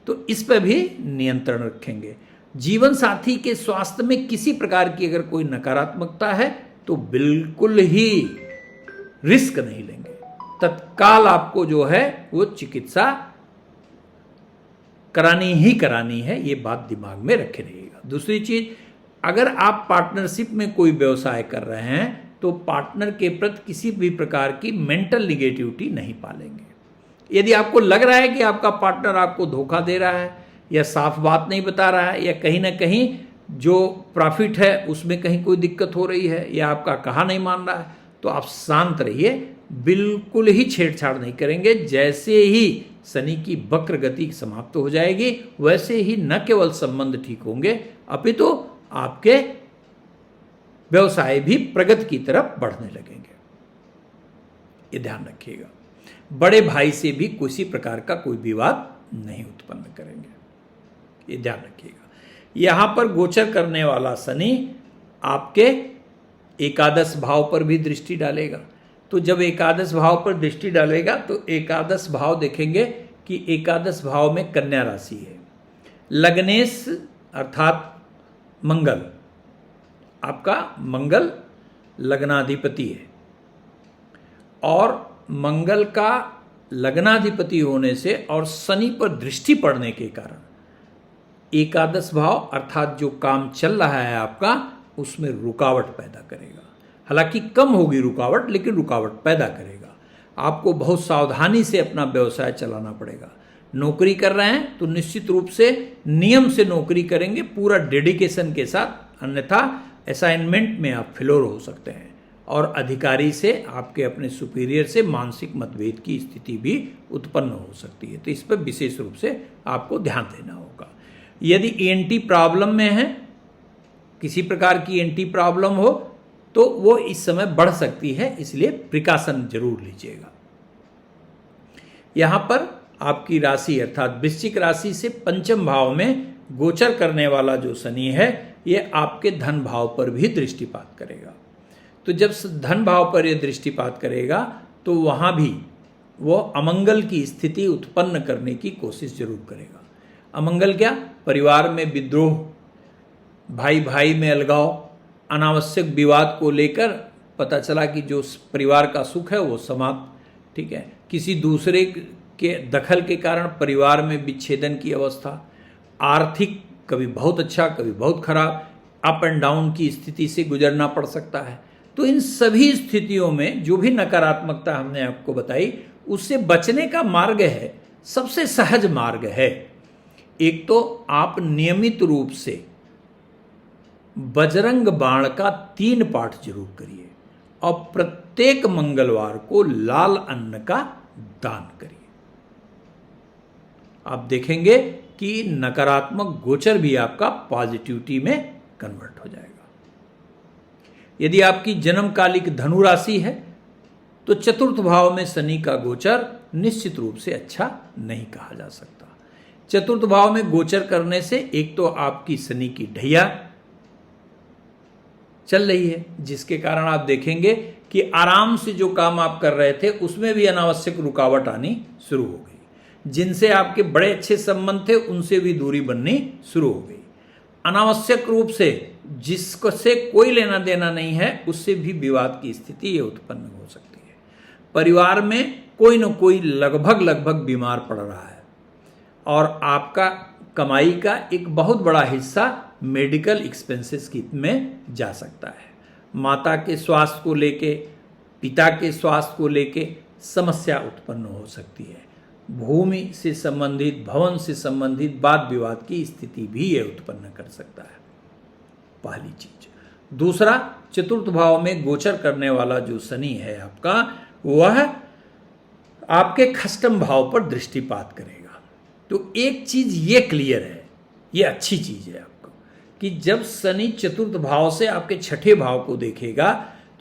तो इस पर भी नियंत्रण रखेंगे। जीवन साथी के स्वास्थ्य में किसी प्रकार की अगर कोई नकारात्मकता है तो बिल्कुल ही रिस्क नहीं लेंगे, तत्काल आपको जो है वो चिकित्सा करानी है, ये बात दिमाग में रखे रहिएगा। दूसरी चीज, अगर आप पार्टनरशिप में कोई व्यवसाय कर रहे हैं तो पार्टनर के प्रति किसी भी प्रकार की मेंटल निगेटिविटी नहीं पालेंगे। यदि आपको लग रहा है कि आपका पार्टनर आपको धोखा दे रहा है या साफ बात नहीं बता रहा है या कहीं ना कहीं जो प्रॉफिट है उसमें कहीं कोई दिक्कत हो रही है या आपका कहा नहीं मान रहा है, तो आप शांत रहिए, बिल्कुल ही छेड़छाड़ नहीं करेंगे। जैसे ही शनि की वक्र गति समाप्त हो जाएगी वैसे ही न केवल संबंध ठीक होंगे अपितु आपके व्यवसाय भी प्रगति की तरफ बढ़ने लगेंगे। ये ध्यान रखिएगा। बड़े भाई से भी किसी प्रकार का कोई विवाद नहीं उत्पन्न करेंगे, ये ध्यान रखिएगा। यहां पर गोचर करने वाला शनि आपके एकादश भाव पर भी दृष्टि डालेगा। तो जब एकादश भाव पर दृष्टि डालेगा तो एकादश भाव देखेंगे कि एकादश भाव में कन्या राशि है। लग्नेश अर्थात मंगल, आपका मंगल लग्नाधिपति है, और मंगल का लग्नाधिपति होने से और शनि पर दृष्टि पड़ने के कारण एकादश भाव अर्थात जो काम चल रहा है आपका उसमें रुकावट पैदा करेगा। हालांकि कम होगी रुकावट, लेकिन रुकावट पैदा करेगा। आपको बहुत सावधानी से अपना व्यवसाय चलाना पड़ेगा। नौकरी कर रहे हैं तो निश्चित रूप से नियम से नौकरी करेंगे, पूरा डेडिकेशन के साथ, अन्यथा असाइनमेंट में आप फेलोर हो सकते हैं। और अधिकारी से, आपके अपने सुपीरियर से मानसिक मतभेद की स्थिति भी उत्पन्न हो सकती है। तो इस पर विशेष रूप से आपको ध्यान देना होगा। यदि ईएनटी प्रॉब्लम में है, किसी प्रकार की ईएनटी प्रॉब्लम हो, तो वो इस समय बढ़ सकती है, इसलिए प्रिकॉशन जरूर लीजिएगा। यहां पर आपकी राशि अर्थात वृश्चिक राशि से पंचम भाव में गोचर करने वाला जो शनि है, ये आपके धन भाव पर भी दृष्टिपात करेगा। तो जब धन भाव पर यह दृष्टिपात करेगा तो वहां भी वो अमंगल की स्थिति उत्पन्न करने की कोशिश जरूर करेगा। अमंगल क्या? परिवार में विद्रोह, भाई भाई में अलगाव, अनावश्यक विवाद को लेकर पता चला कि जो परिवार का सुख है वो समाप्त, ठीक है। किसी दूसरे के दखल के कारण परिवार में विच्छेदन की अवस्था, आर्थिक कभी बहुत अच्छा कभी बहुत खराब, अप एंड डाउन की स्थिति से गुजरना पड़ सकता है। तो इन सभी स्थितियों में जो भी नकारात्मकता हमने आपको बताई, उससे बचने का मार्ग है, सबसे सहज मार्ग है, एक तो आप नियमित रूप से बजरंग बाण का 3 पाठ जरूर करिए और प्रत्येक मंगलवार को लाल अन्न का दान करिए। आप देखेंगे कि नकारात्मक गोचर भी आपका पॉजिटिविटी में कन्वर्ट हो जाएगा। यदि आपकी जन्मकालिक धनु राशि है तो चतुर्थ भाव में शनि का गोचर निश्चित रूप से अच्छा नहीं कहा जा सकता। चतुर्थ भाव में गोचर करने से एक तो आपकी शनि की ढैया चल रही है, जिसके कारण आप देखेंगे कि आराम से जो काम आप कर रहे थे उसमें भी अनावश्यक रुकावट आनी शुरू हो गई। जिनसे आपके बड़े अच्छे संबंध थे उनसे भी दूरी बननी शुरू हो गई। अनावश्यक रूप से जिससे कोई लेना देना नहीं है उससे भी विवाद की स्थिति ये उत्पन्न हो सकती है। परिवार में कोई न कोई लगभग बीमार पड़ रहा है और आपका कमाई का एक बहुत बड़ा हिस्सा मेडिकल एक्सपेंसेस में जा सकता है। माता के स्वास्थ्य को लेके, पिता के स्वास्थ्य को लेके समस्या उत्पन्न हो सकती है। भूमि से संबंधित, भवन से संबंधित वाद विवाद की स्थिति भी ये उत्पन्न कर सकता है, पहली चीज। दूसरा, चतुर्थ भाव में गोचर करने वाला जो शनि है आपका, वह आपके खष्टम भाव पर दृष्टिपात करेगा। तो एक चीज ये क्लियर है, ये अच्छी चीज है आपको, कि जब शनि चतुर्थ भाव से आपके छठे भाव को देखेगा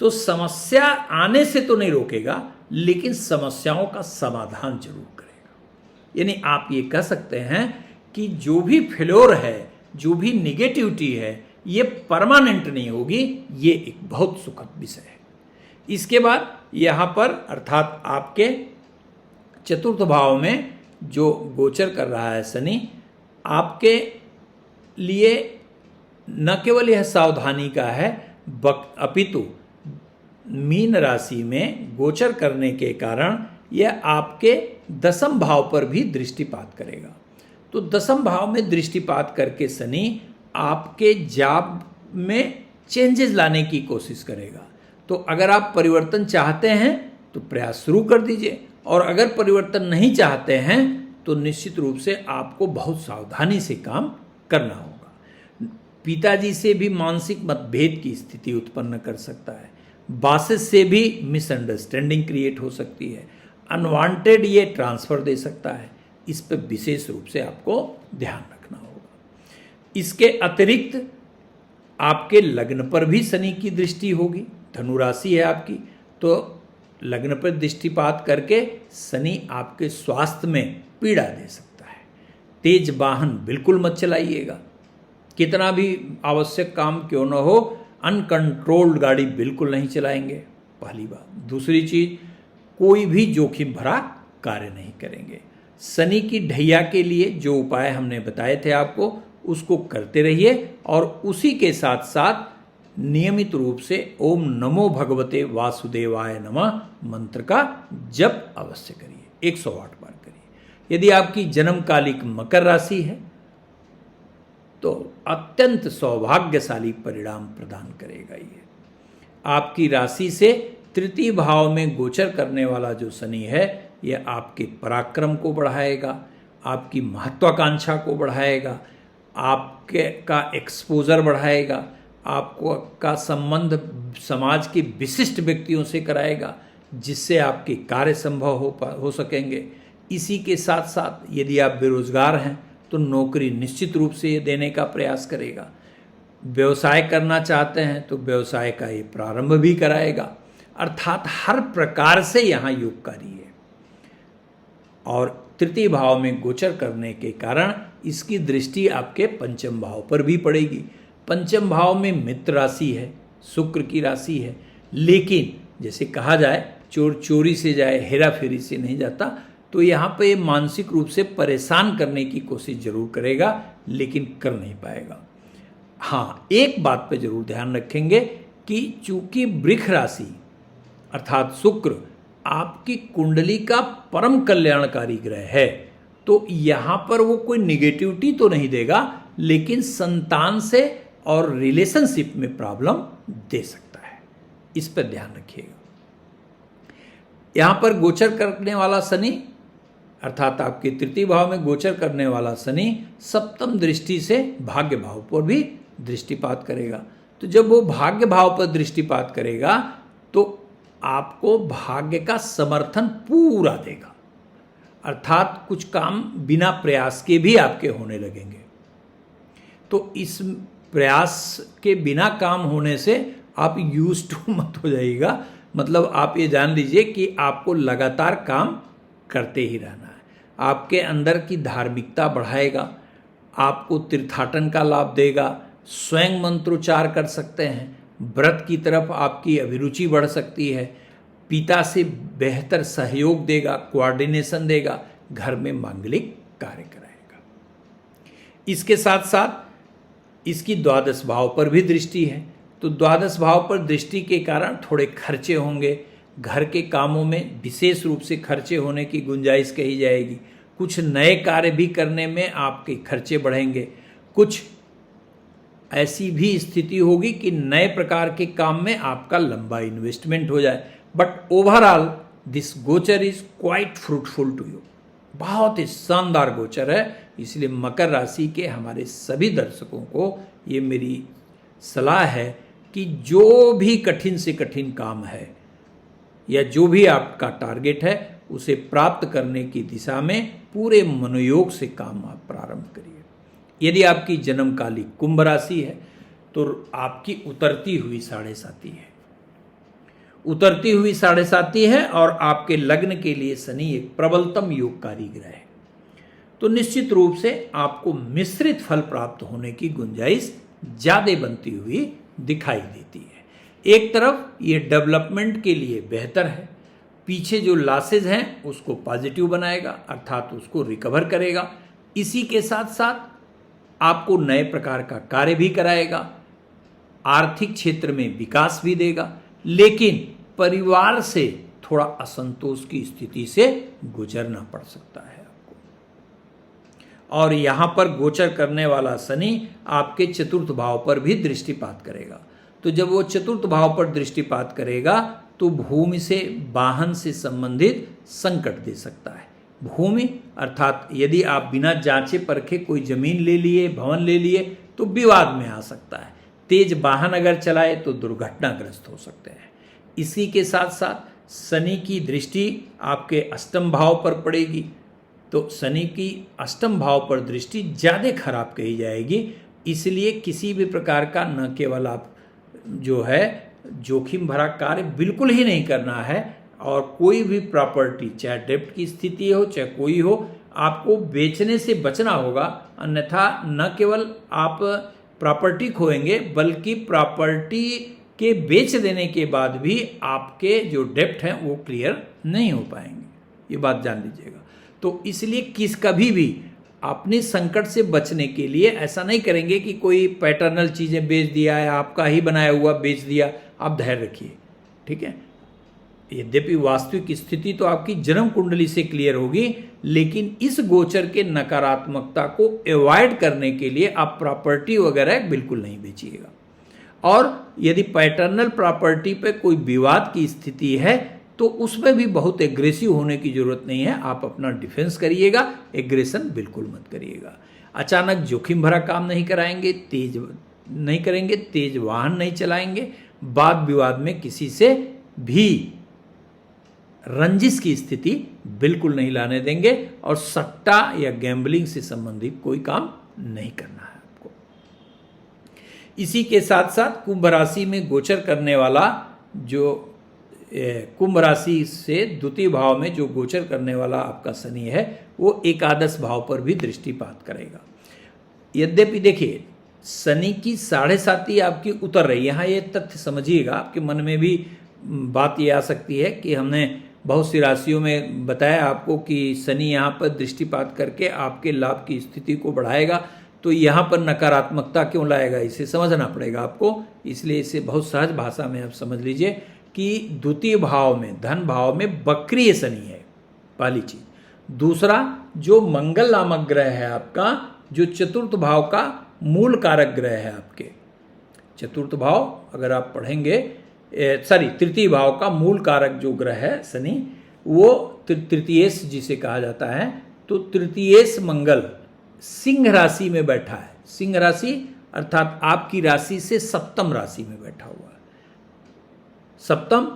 तो समस्या आने से तो नहीं रोकेगा, लेकिन समस्याओं का समाधान जरूर करेगा। यानी आप ये कह सकते हैं कि जो भी फेल्योर है, जो भी निगेटिविटी है, ये परमानेंट नहीं होगी। ये एक बहुत सुखद विषय है। इसके बाद यहाँ पर अर्थात आपके चतुर्थ भाव में जो गोचर कर रहा है शनि, आपके लिए न केवल यह सावधानी का है, अपितु मीन राशि में गोचर करने के कारण यह आपके दसम भाव पर भी दृष्टिपात करेगा। तो दसम भाव में दृष्टिपात करके शनि आपके जॉब में चेंजेस लाने की कोशिश करेगा। तो अगर आप परिवर्तन चाहते हैं तो प्रयास शुरू कर दीजिए, और अगर परिवर्तन नहीं चाहते हैं तो निश्चित रूप से आपको बहुत सावधानी से काम करना होगा। पिताजी से भी मानसिक मतभेद की स्थिति उत्पन्न कर सकता है। बॉसेस से भी मिसअंडरस्टैंडिंग क्रिएट हो सकती है। अनवांटेड ये ट्रांसफर दे सकता है। इस पर विशेष रूप से आपको ध्यान रखना होगा। इसके अतिरिक्त आपके लग्न पर भी शनि की दृष्टि होगी। धनु राशि है आपकी, तो लग्न पर दृष्टिपात करके शनि आपके स्वास्थ्य में पीड़ा दे सकता है। तेज वाहन बिल्कुल मत चलाइएगा। कितना भी आवश्यक काम क्यों न हो, अनकंट्रोल्ड गाड़ी बिल्कुल नहीं चलाएंगे, पहली बात। दूसरी चीज, कोई भी जोखिम भरा कार्य नहीं करेंगे। शनि की ढैया के लिए जो उपाय हमने बताए थे आपको, उसको करते रहिए और उसी के साथ साथ नियमित रूप से ओम नमो भगवते वासुदेवाय नमः मंत्र का जप अवश्य करिए, 108 बार करिए। यदि आपकी जन्मकालिक मकर राशि है तो अत्यंत सौभाग्यशाली परिणाम प्रदान करेगा ये। आपकी राशि से तृतीय भाव में गोचर करने वाला जो शनि है, यह आपके पराक्रम को बढ़ाएगा, आपकी महत्वाकांक्षा को बढ़ाएगा, आपके का एक्सपोजर बढ़ाएगा, आपको का संबंध समाज के विशिष्ट व्यक्तियों से कराएगा, जिससे आपके कार्य संभव हो सकेंगे। इसी के साथ साथ यदि आप बेरोजगार हैं तो नौकरी निश्चित रूप से ये देने का प्रयास करेगा। व्यवसाय करना चाहते हैं तो व्यवसाय का ये प्रारंभ भी कराएगा। अर्थात हर प्रकार से यहाँ योगकारी है। और तृतीय भाव में गोचर करने के कारण इसकी दृष्टि आपके पंचम भाव पर भी पड़ेगी। पंचम भाव में मित्र राशि है, शुक्र की राशि है, लेकिन जैसे कहा जाए चोर चोरी से जाए हेरा फेरी से नहीं जाता, तो यहाँ पे मानसिक रूप से परेशान करने की कोशिश जरूर करेगा, लेकिन कर नहीं पाएगा। हाँ, एक बात पे जरूर ध्यान रखेंगे कि चूंकि वृष राशि अर्थात शुक्र आपकी कुंडली का परम कल्याणकारी ग्रह है, तो यहाँ पर वो कोई निगेटिविटी तो नहीं देगा, लेकिन संतान से और रिलेशनशिप में प्रॉब्लम दे सकता है। इस पर ध्यान रखिएगा। यहाँ पर गोचर करने वाला शनि अर्थात आपके तृतीय भाव में गोचर करने वाला शनि सप्तम दृष्टि से भाग्य भाव पर भी दृष्टिपात करेगा। तो जब वो भाग्य भाव पर दृष्टिपात करेगा तो आपको भाग्य का समर्थन पूरा देगा, अर्थात कुछ काम बिना प्रयास के भी आपके होने लगेंगे। तो इस प्रयास के बिना काम होने से आप यूज्ड टू मत हो जाइएगा। मतलब आप ये जान लीजिए कि आपको लगातार काम करते ही रहना है। आपके अंदर की धार्मिकता बढ़ाएगा, आपको तीर्थाटन का लाभ देगा, स्वयं मंत्रोच्चार कर सकते हैं, व्रत की तरफ आपकी अभिरुचि बढ़ सकती है, पिता से बेहतर सहयोग देगा, कोऑर्डिनेशन देगा, घर में मांगलिक कार्य कराएगा। इसके साथ साथ इसकी द्वादश भाव पर भी दृष्टि है, तो द्वादश भाव पर दृष्टि के कारण थोड़े खर्चे होंगे, घर के कामों में विशेष रूप से खर्चे होने की गुंजाइश कही जाएगी। कुछ नए कार्य भी करने में आपके खर्चे बढ़ेंगे। कुछ ऐसी भी स्थिति होगी कि नए प्रकार के काम में आपका लंबा इन्वेस्टमेंट हो जाए। बट ओवरऑल दिस गोचर is quite fruitful to you. बहुत ही शानदार गोचर है। इसलिए मकर राशि के हमारे सभी दर्शकों को ये मेरी सलाह है कि जो भी कठिन से कठिन काम है या जो भी आपका टारगेट है उसे प्राप्त करने की दिशा में पूरे मनोयोग से काम आप प्रारंभ करिए। यदि आपकी जन्मकालिक कुंभ राशि है तो आपकी उतरती हुई 7.5 है, उतरती हुई 7.5 है और आपके लग्न के लिए शनि एक प्रबलतम योगकारी ग्रह है। तो निश्चित रूप से आपको मिश्रित फल प्राप्त होने की गुंजाइश ज्यादा बनती हुई दिखाई देती है। एक तरफ ये डेवलपमेंट के लिए बेहतर है, पीछे जो लॉसेज हैं उसको पॉजिटिव बनाएगा, अर्थात उसको रिकवर करेगा। इसी के साथ साथ आपको नए प्रकार का कार्य भी कराएगा, आर्थिक क्षेत्र में विकास भी देगा, लेकिन परिवार से थोड़ा असंतोष की स्थिति से गुजरना पड़ सकता है आपको। और यहां पर गोचर करने वाला शनि आपके चतुर्थ भाव पर भी दृष्टिपात करेगा। तो जब वो चतुर्थ भाव पर दृष्टिपात करेगा तो भूमि से वाहन से संबंधित संकट दे सकता है। भूमि अर्थात यदि आप बिना जांचे परखे कोई जमीन ले लिए, भवन ले लिए, तो विवाद में आ सकता है। तेज वाहन अगर चलाए तो दुर्घटनाग्रस्त हो सकते हैं। इसी के साथ साथ शनि की दृष्टि आपके अष्टम भाव पर पड़ेगी, तो शनि की अष्टम भाव पर दृष्टि ज़्यादा खराब कही जाएगी। इसलिए किसी भी प्रकार का न केवल आप जो है जोखिम भरा कार्य बिल्कुल ही नहीं करना है, और कोई भी प्रॉपर्टी चाहे डेब्ट की स्थिति हो चाहे कोई हो, आपको बेचने से बचना होगा। अन्यथा न केवल आप प्रॉपर्टी खोएंगे, बल्कि प्रॉपर्टी के बेच देने के बाद भी आपके जो डेप्ट हैं वो क्लियर नहीं हो पाएंगे। ये बात जान लीजिएगा। तो इसलिए कभी भी अपने संकट से बचने के लिए ऐसा नहीं करेंगे कि कोई पैटर्नल चीज़ें बेच दिया है, आपका ही बनाया हुआ बेच दिया। आप धैर्य रखिए, ठीक है। यद्यपि वास्तविक स्थिति तो आपकी जन्म कुंडली से क्लियर होगी, लेकिन इस गोचर के नकारात्मकता को अवॉइड करने के लिए आप प्रॉपर्टी वगैरह बिल्कुल नहीं बेचिएगा। और यदि पैटर्नल प्रॉपर्टी पे कोई विवाद की स्थिति है तो उसमें भी बहुत एग्रेसिव होने की जरूरत नहीं है। आप अपना डिफेंस करिएगा, एग्रेशन बिल्कुल मत करिएगा। अचानक जोखिम भरा काम नहीं कराएंगे, तेज नहीं करेंगे, तेज वाहन नहीं चलाएंगे, वाद विवाद में किसी से भी रंजिश की स्थिति बिल्कुल नहीं लाने देंगे, और सट्टा या गैम्बलिंग से संबंधित कोई काम नहीं करना है आपको। इसी के साथ साथ कुंभ राशि में गोचर करने वाला जो कुंभ राशि से द्वितीय भाव में जो गोचर करने वाला आपका शनि है वो एकादश भाव पर भी दृष्टिपात करेगा। यद्यपि देखिए शनि की 7.5 आपकी उतर रही है। यहाँ ये तथ्य समझिएगा, आपके मन में भी बात ये आ सकती है कि हमने बहुत सी राशियों में बताया आपको कि शनि यहाँ पर दृष्टिपात करके आपके लाभ की स्थिति को बढ़ाएगा, तो यहाँ पर नकारात्मकता क्यों लाएगा, इसे समझना पड़ेगा आपको। इसलिए इसे बहुत सहज भाषा में आप समझ लीजिए कि द्वितीय भाव में, धन भाव में वक्रीय शनि है, पहली चीज। दूसरा, जो मंगल नामक ग्रह है आपका, जो चतुर्थ भाव का मूल कारक ग्रह है आपके, चतुर्थ भाव अगर आप पढ़ेंगे, तृतीय भाव का मूल कारक जो ग्रह है शनि, वो तृतीयेश जिसे कहा जाता है, तो तृतीयेश मंगल सिंह राशि में बैठा है। सिंह राशि अर्थात आपकी राशि से सप्तम राशि में बैठा हुआ है। सप्तम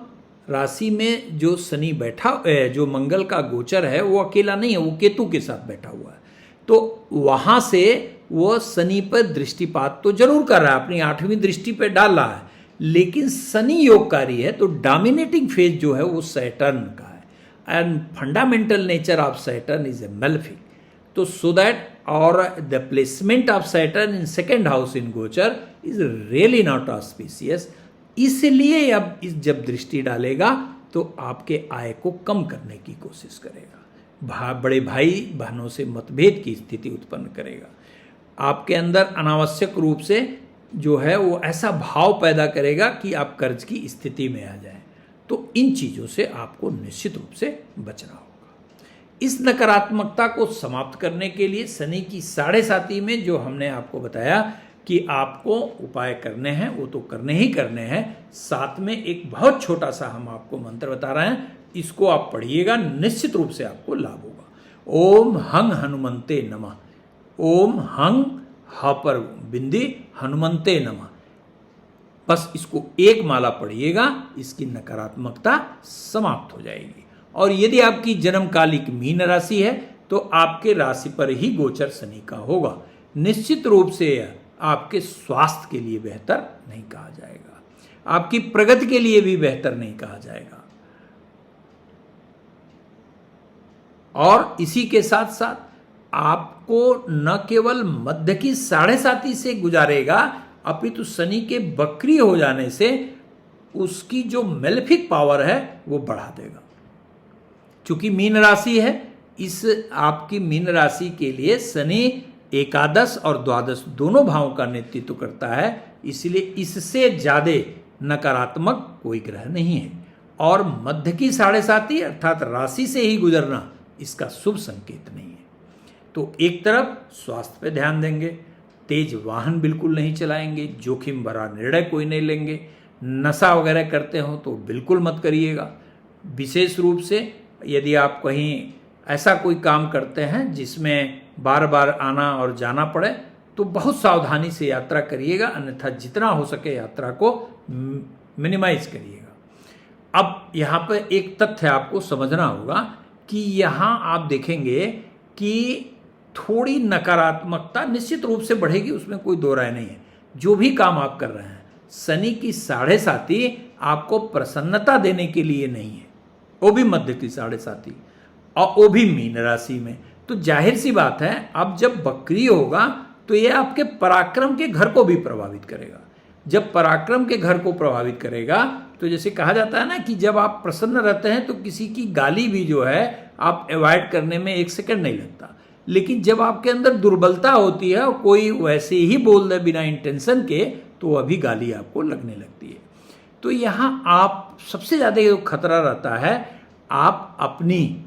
राशि में जो शनि बैठा, जो मंगल का गोचर है वो अकेला नहीं है, वो केतु के साथ बैठा हुआ है। तो वहां से वो शनि पर दृष्टिपात तो जरूर कर रहा है, अपनी 8वीं दृष्टि पर डाल रहा है, लेकिन शनि योगकारी है, तो डोमिनेटिंग फेज जो है वो सैटर्न का है, and fundamental nature of Saturn is a malefic. तो सो दैट और the placement of Saturn in second house in गोचर इज रियली नॉट ऑस्पिशियस। इसलिए अब जब दृष्टि डालेगा तो आपके आय को कम करने की कोशिश करेगा, बड़े भाई बहनों से मतभेद की स्थिति उत्पन्न करेगा, आपके अंदर अनावश्यक रूप से जो है वो ऐसा भाव पैदा करेगा कि आप कर्ज की स्थिति में आ जाएं। तो इन चीज़ों से आपको निश्चित रूप से बचना होगा। इस नकारात्मकता को समाप्त करने के लिए शनि की 7.5 में जो हमने आपको बताया कि आपको उपाय करने हैं वो तो करने ही करने हैं, साथ में एक बहुत छोटा सा हम आपको मंत्र बता रहे हैं, इसको आप पढ़िएगा, निश्चित रूप से आपको लाभ होगा। ओम हंग हनुमंते नमः, ओम हंग ह पर बिंदी हनुमंते नमः। बस इसको एक माला पढ़िएगा, इसकी नकारात्मकता समाप्त हो जाएगी। और यदि आपकी जन्मकालिक मीन राशि है तो आपके राशि पर ही गोचर शनि का होगा। निश्चित रूप से आपके स्वास्थ्य के लिए बेहतर नहीं कहा जाएगा, आपकी प्रगति के लिए भी बेहतर नहीं कहा जाएगा। और इसी के साथ साथ आपको न केवल मध्य की 7.5 से गुजारेगा, अपितु शनि के वक्री हो जाने से उसकी जो मेलेफिक पावर है वो बढ़ा देगा। चूंकि मीन राशि है, इस आपकी मीन राशि के लिए शनि एकादश और द्वादश दोनों भावों का नेतृत्व करता है, इसलिए इससे ज्यादा नकारात्मक कोई ग्रह नहीं है। और मध्य की 7.5 अर्थात राशि से ही गुजरना इसका शुभ संकेत नहीं है। तो एक तरफ स्वास्थ्य पे ध्यान देंगे, तेज वाहन बिल्कुल नहीं चलाएंगे, जोखिम भरा निर्णय कोई नहीं लेंगे, नशा वगैरह करते हो तो बिल्कुल मत करिएगा। विशेष रूप से यदि आप कहीं ऐसा कोई काम करते हैं जिसमें बार बार आना और जाना पड़े तो बहुत सावधानी से यात्रा करिएगा, अन्यथा जितना हो सके यात्रा को मिनिमाइज करिएगा। अब यहाँ पर एक तथ्य आपको समझना होगा कि यहाँ आप देखेंगे कि थोड़ी नकारात्मकता निश्चित रूप से बढ़ेगी, उसमें कोई दो राय नहीं है। जो भी काम आप कर रहे हैं, शनि की 7.5 आपको प्रसन्नता देने के लिए नहीं है, वो भी मध्य की 7.5 और वो भी मीन राशि में। तो जाहिर सी बात है, अब जब वक्री होगा तो ये आपके पराक्रम के घर को भी प्रभावित करेगा। जब पराक्रम के घर को प्रभावित करेगा तो जैसे कहा जाता है ना कि जब आप प्रसन्न रहते हैं तो किसी की गाली भी जो है आप अवॉइड करने में 1 सेकंड नहीं लगता, लेकिन जब आपके अंदर दुर्बलता होती है और कोई वैसे ही बोल दे बिना इंटेंशन के तो अभी गाली आपको लगने लगती है। तो यहाँ आप सबसे ज़्यादा जो खतरा रहता है, आप अपनी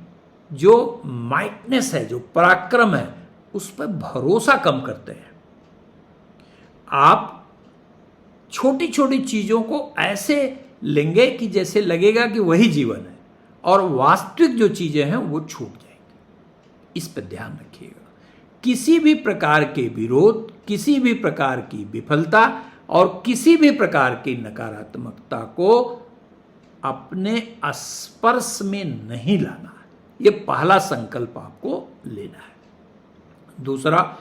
जो माइटनेस है, जो पराक्रम है, उस पर भरोसा कम करते हैं। आप छोटी छोटी चीज़ों को ऐसे लेंगे कि जैसे लगेगा कि वही जीवन है, और वास्तविक जो चीज़ें हैं वो छूट जाएंगी। इस पर ध्यान रखिएगा। किसी भी प्रकार के विरोध, किसी भी प्रकार की विफलता और किसी भी प्रकार की नकारात्मकता को अपने स्पर्श में नहीं लाना है। ये पहला संकल्प आपको लेना है। दूसरा,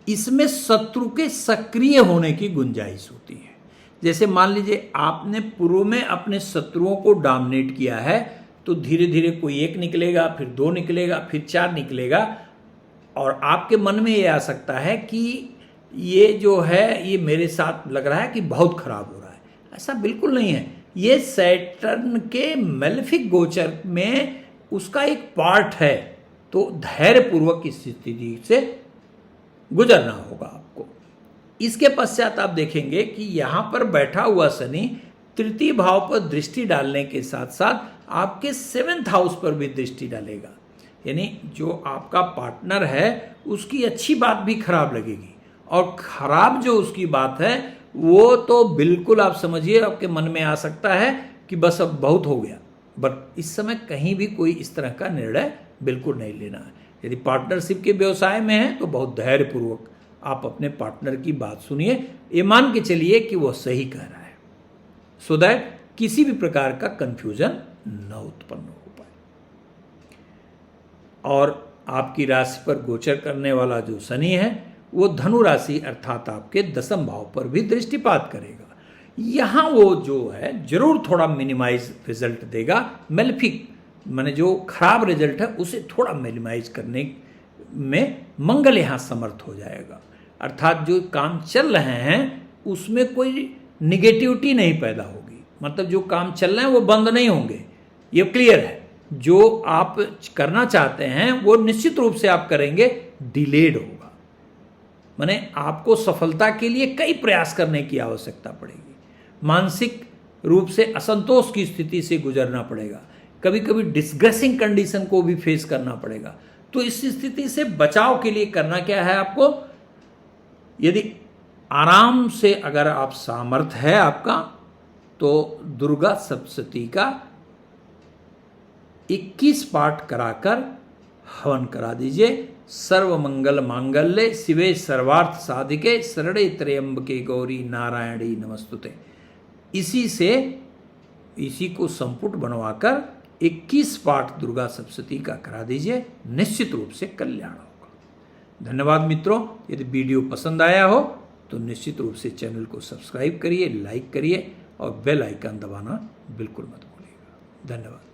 इसमें शत्रु के सक्रिय होने की गुंजाइश होती है। जैसे मान लीजिए आपने पूर्व में अपने शत्रुओं को डोमिनेट किया है, तो धीरे धीरे कोई 1 निकलेगा, फिर 2 निकलेगा, फिर 4 निकलेगा, और आपके मन में ये आ सकता है कि ये जो है ये मेरे साथ लग रहा है कि बहुत खराब हो रहा है। ऐसा बिल्कुल नहीं है। ये सैटर्न के मेलेफिक गोचर में उसका एक पार्ट है, तो धैर्यपूर्वक इस स्थिति से गुजरना होगा आपको। इसके पश्चात आप देखेंगे कि यहाँ पर बैठा हुआ शनि तृतीय भाव पर दृष्टि डालने के साथ साथ आपके 7th हाउस पर भी दृष्टि डालेगा। यानी जो आपका पार्टनर है उसकी अच्छी बात भी खराब लगेगी, और खराब जो उसकी बात है वो तो बिल्कुल आप समझिए आपके मन में आ सकता है कि बस अब बहुत हो गया। बट इस समय कहीं भी कोई इस तरह का निर्णय बिल्कुल नहीं लेना है। यदि पार्टनरशिप के व्यवसाय में है तो बहुत धैर्यपूर्वक आप अपने पार्टनर की बात सुनिए, ये मान के चलिए कि वह सही कह रहा है, सो दैट किसी भी प्रकार का कंफ्यूजन न उत्पन्न हो पाए। और आपकी राशि पर गोचर करने वाला जो शनि है वो धनु राशि अर्थात आपके 10वें भाव पर भी दृष्टिपात करेगा। यहाँ वो जो है जरूर थोड़ा मिनिमाइज रिजल्ट देगा। मेलेफिक माने जो खराब रिजल्ट है उसे थोड़ा मिनिमाइज करने में मंगल यहाँ समर्थ हो जाएगा। अर्थात जो काम चल रहे हैं उसमें कोई निगेटिविटी नहीं पैदा होगी, मतलब जो काम चल रहे हैं वो बंद नहीं होंगे, ये क्लियर है। जो आप करना चाहते हैं वो निश्चित रूप से आप करेंगे, डिलेड होगा। माने आपको सफलता के लिए कई प्रयास करने की आवश्यकता पड़ेगी, मानसिक रूप से असंतोष की स्थिति से गुजरना पड़ेगा, कभी कभी डिस्ग्रेसिंग कंडीशन को भी फेस करना पड़ेगा। तो इस स्थिति से बचाव के लिए करना क्या है आपको, यदि आराम से अगर आप सामर्थ है आपका, तो दुर्गा सप्तशती का 21 पाठ कराकर हवन करा दीजिए। सर्व मंगल मांगल्ये शिवे सर्वार्थ साधिके शरणे त्र्यंबके गौरी नारायणी नमस्तुते। इसी को संपुट बनवाकर 21 पाठ दुर्गा सप्तशती का करा दीजिए, निश्चित रूप से कल्याण होगा। धन्यवाद मित्रों। यदि वीडियो पसंद आया हो तो निश्चित रूप से चैनल को सब्सक्राइब करिए, लाइक करिए और बेल आइकन दबाना बिल्कुल मत भूलिएगा। धन्यवाद।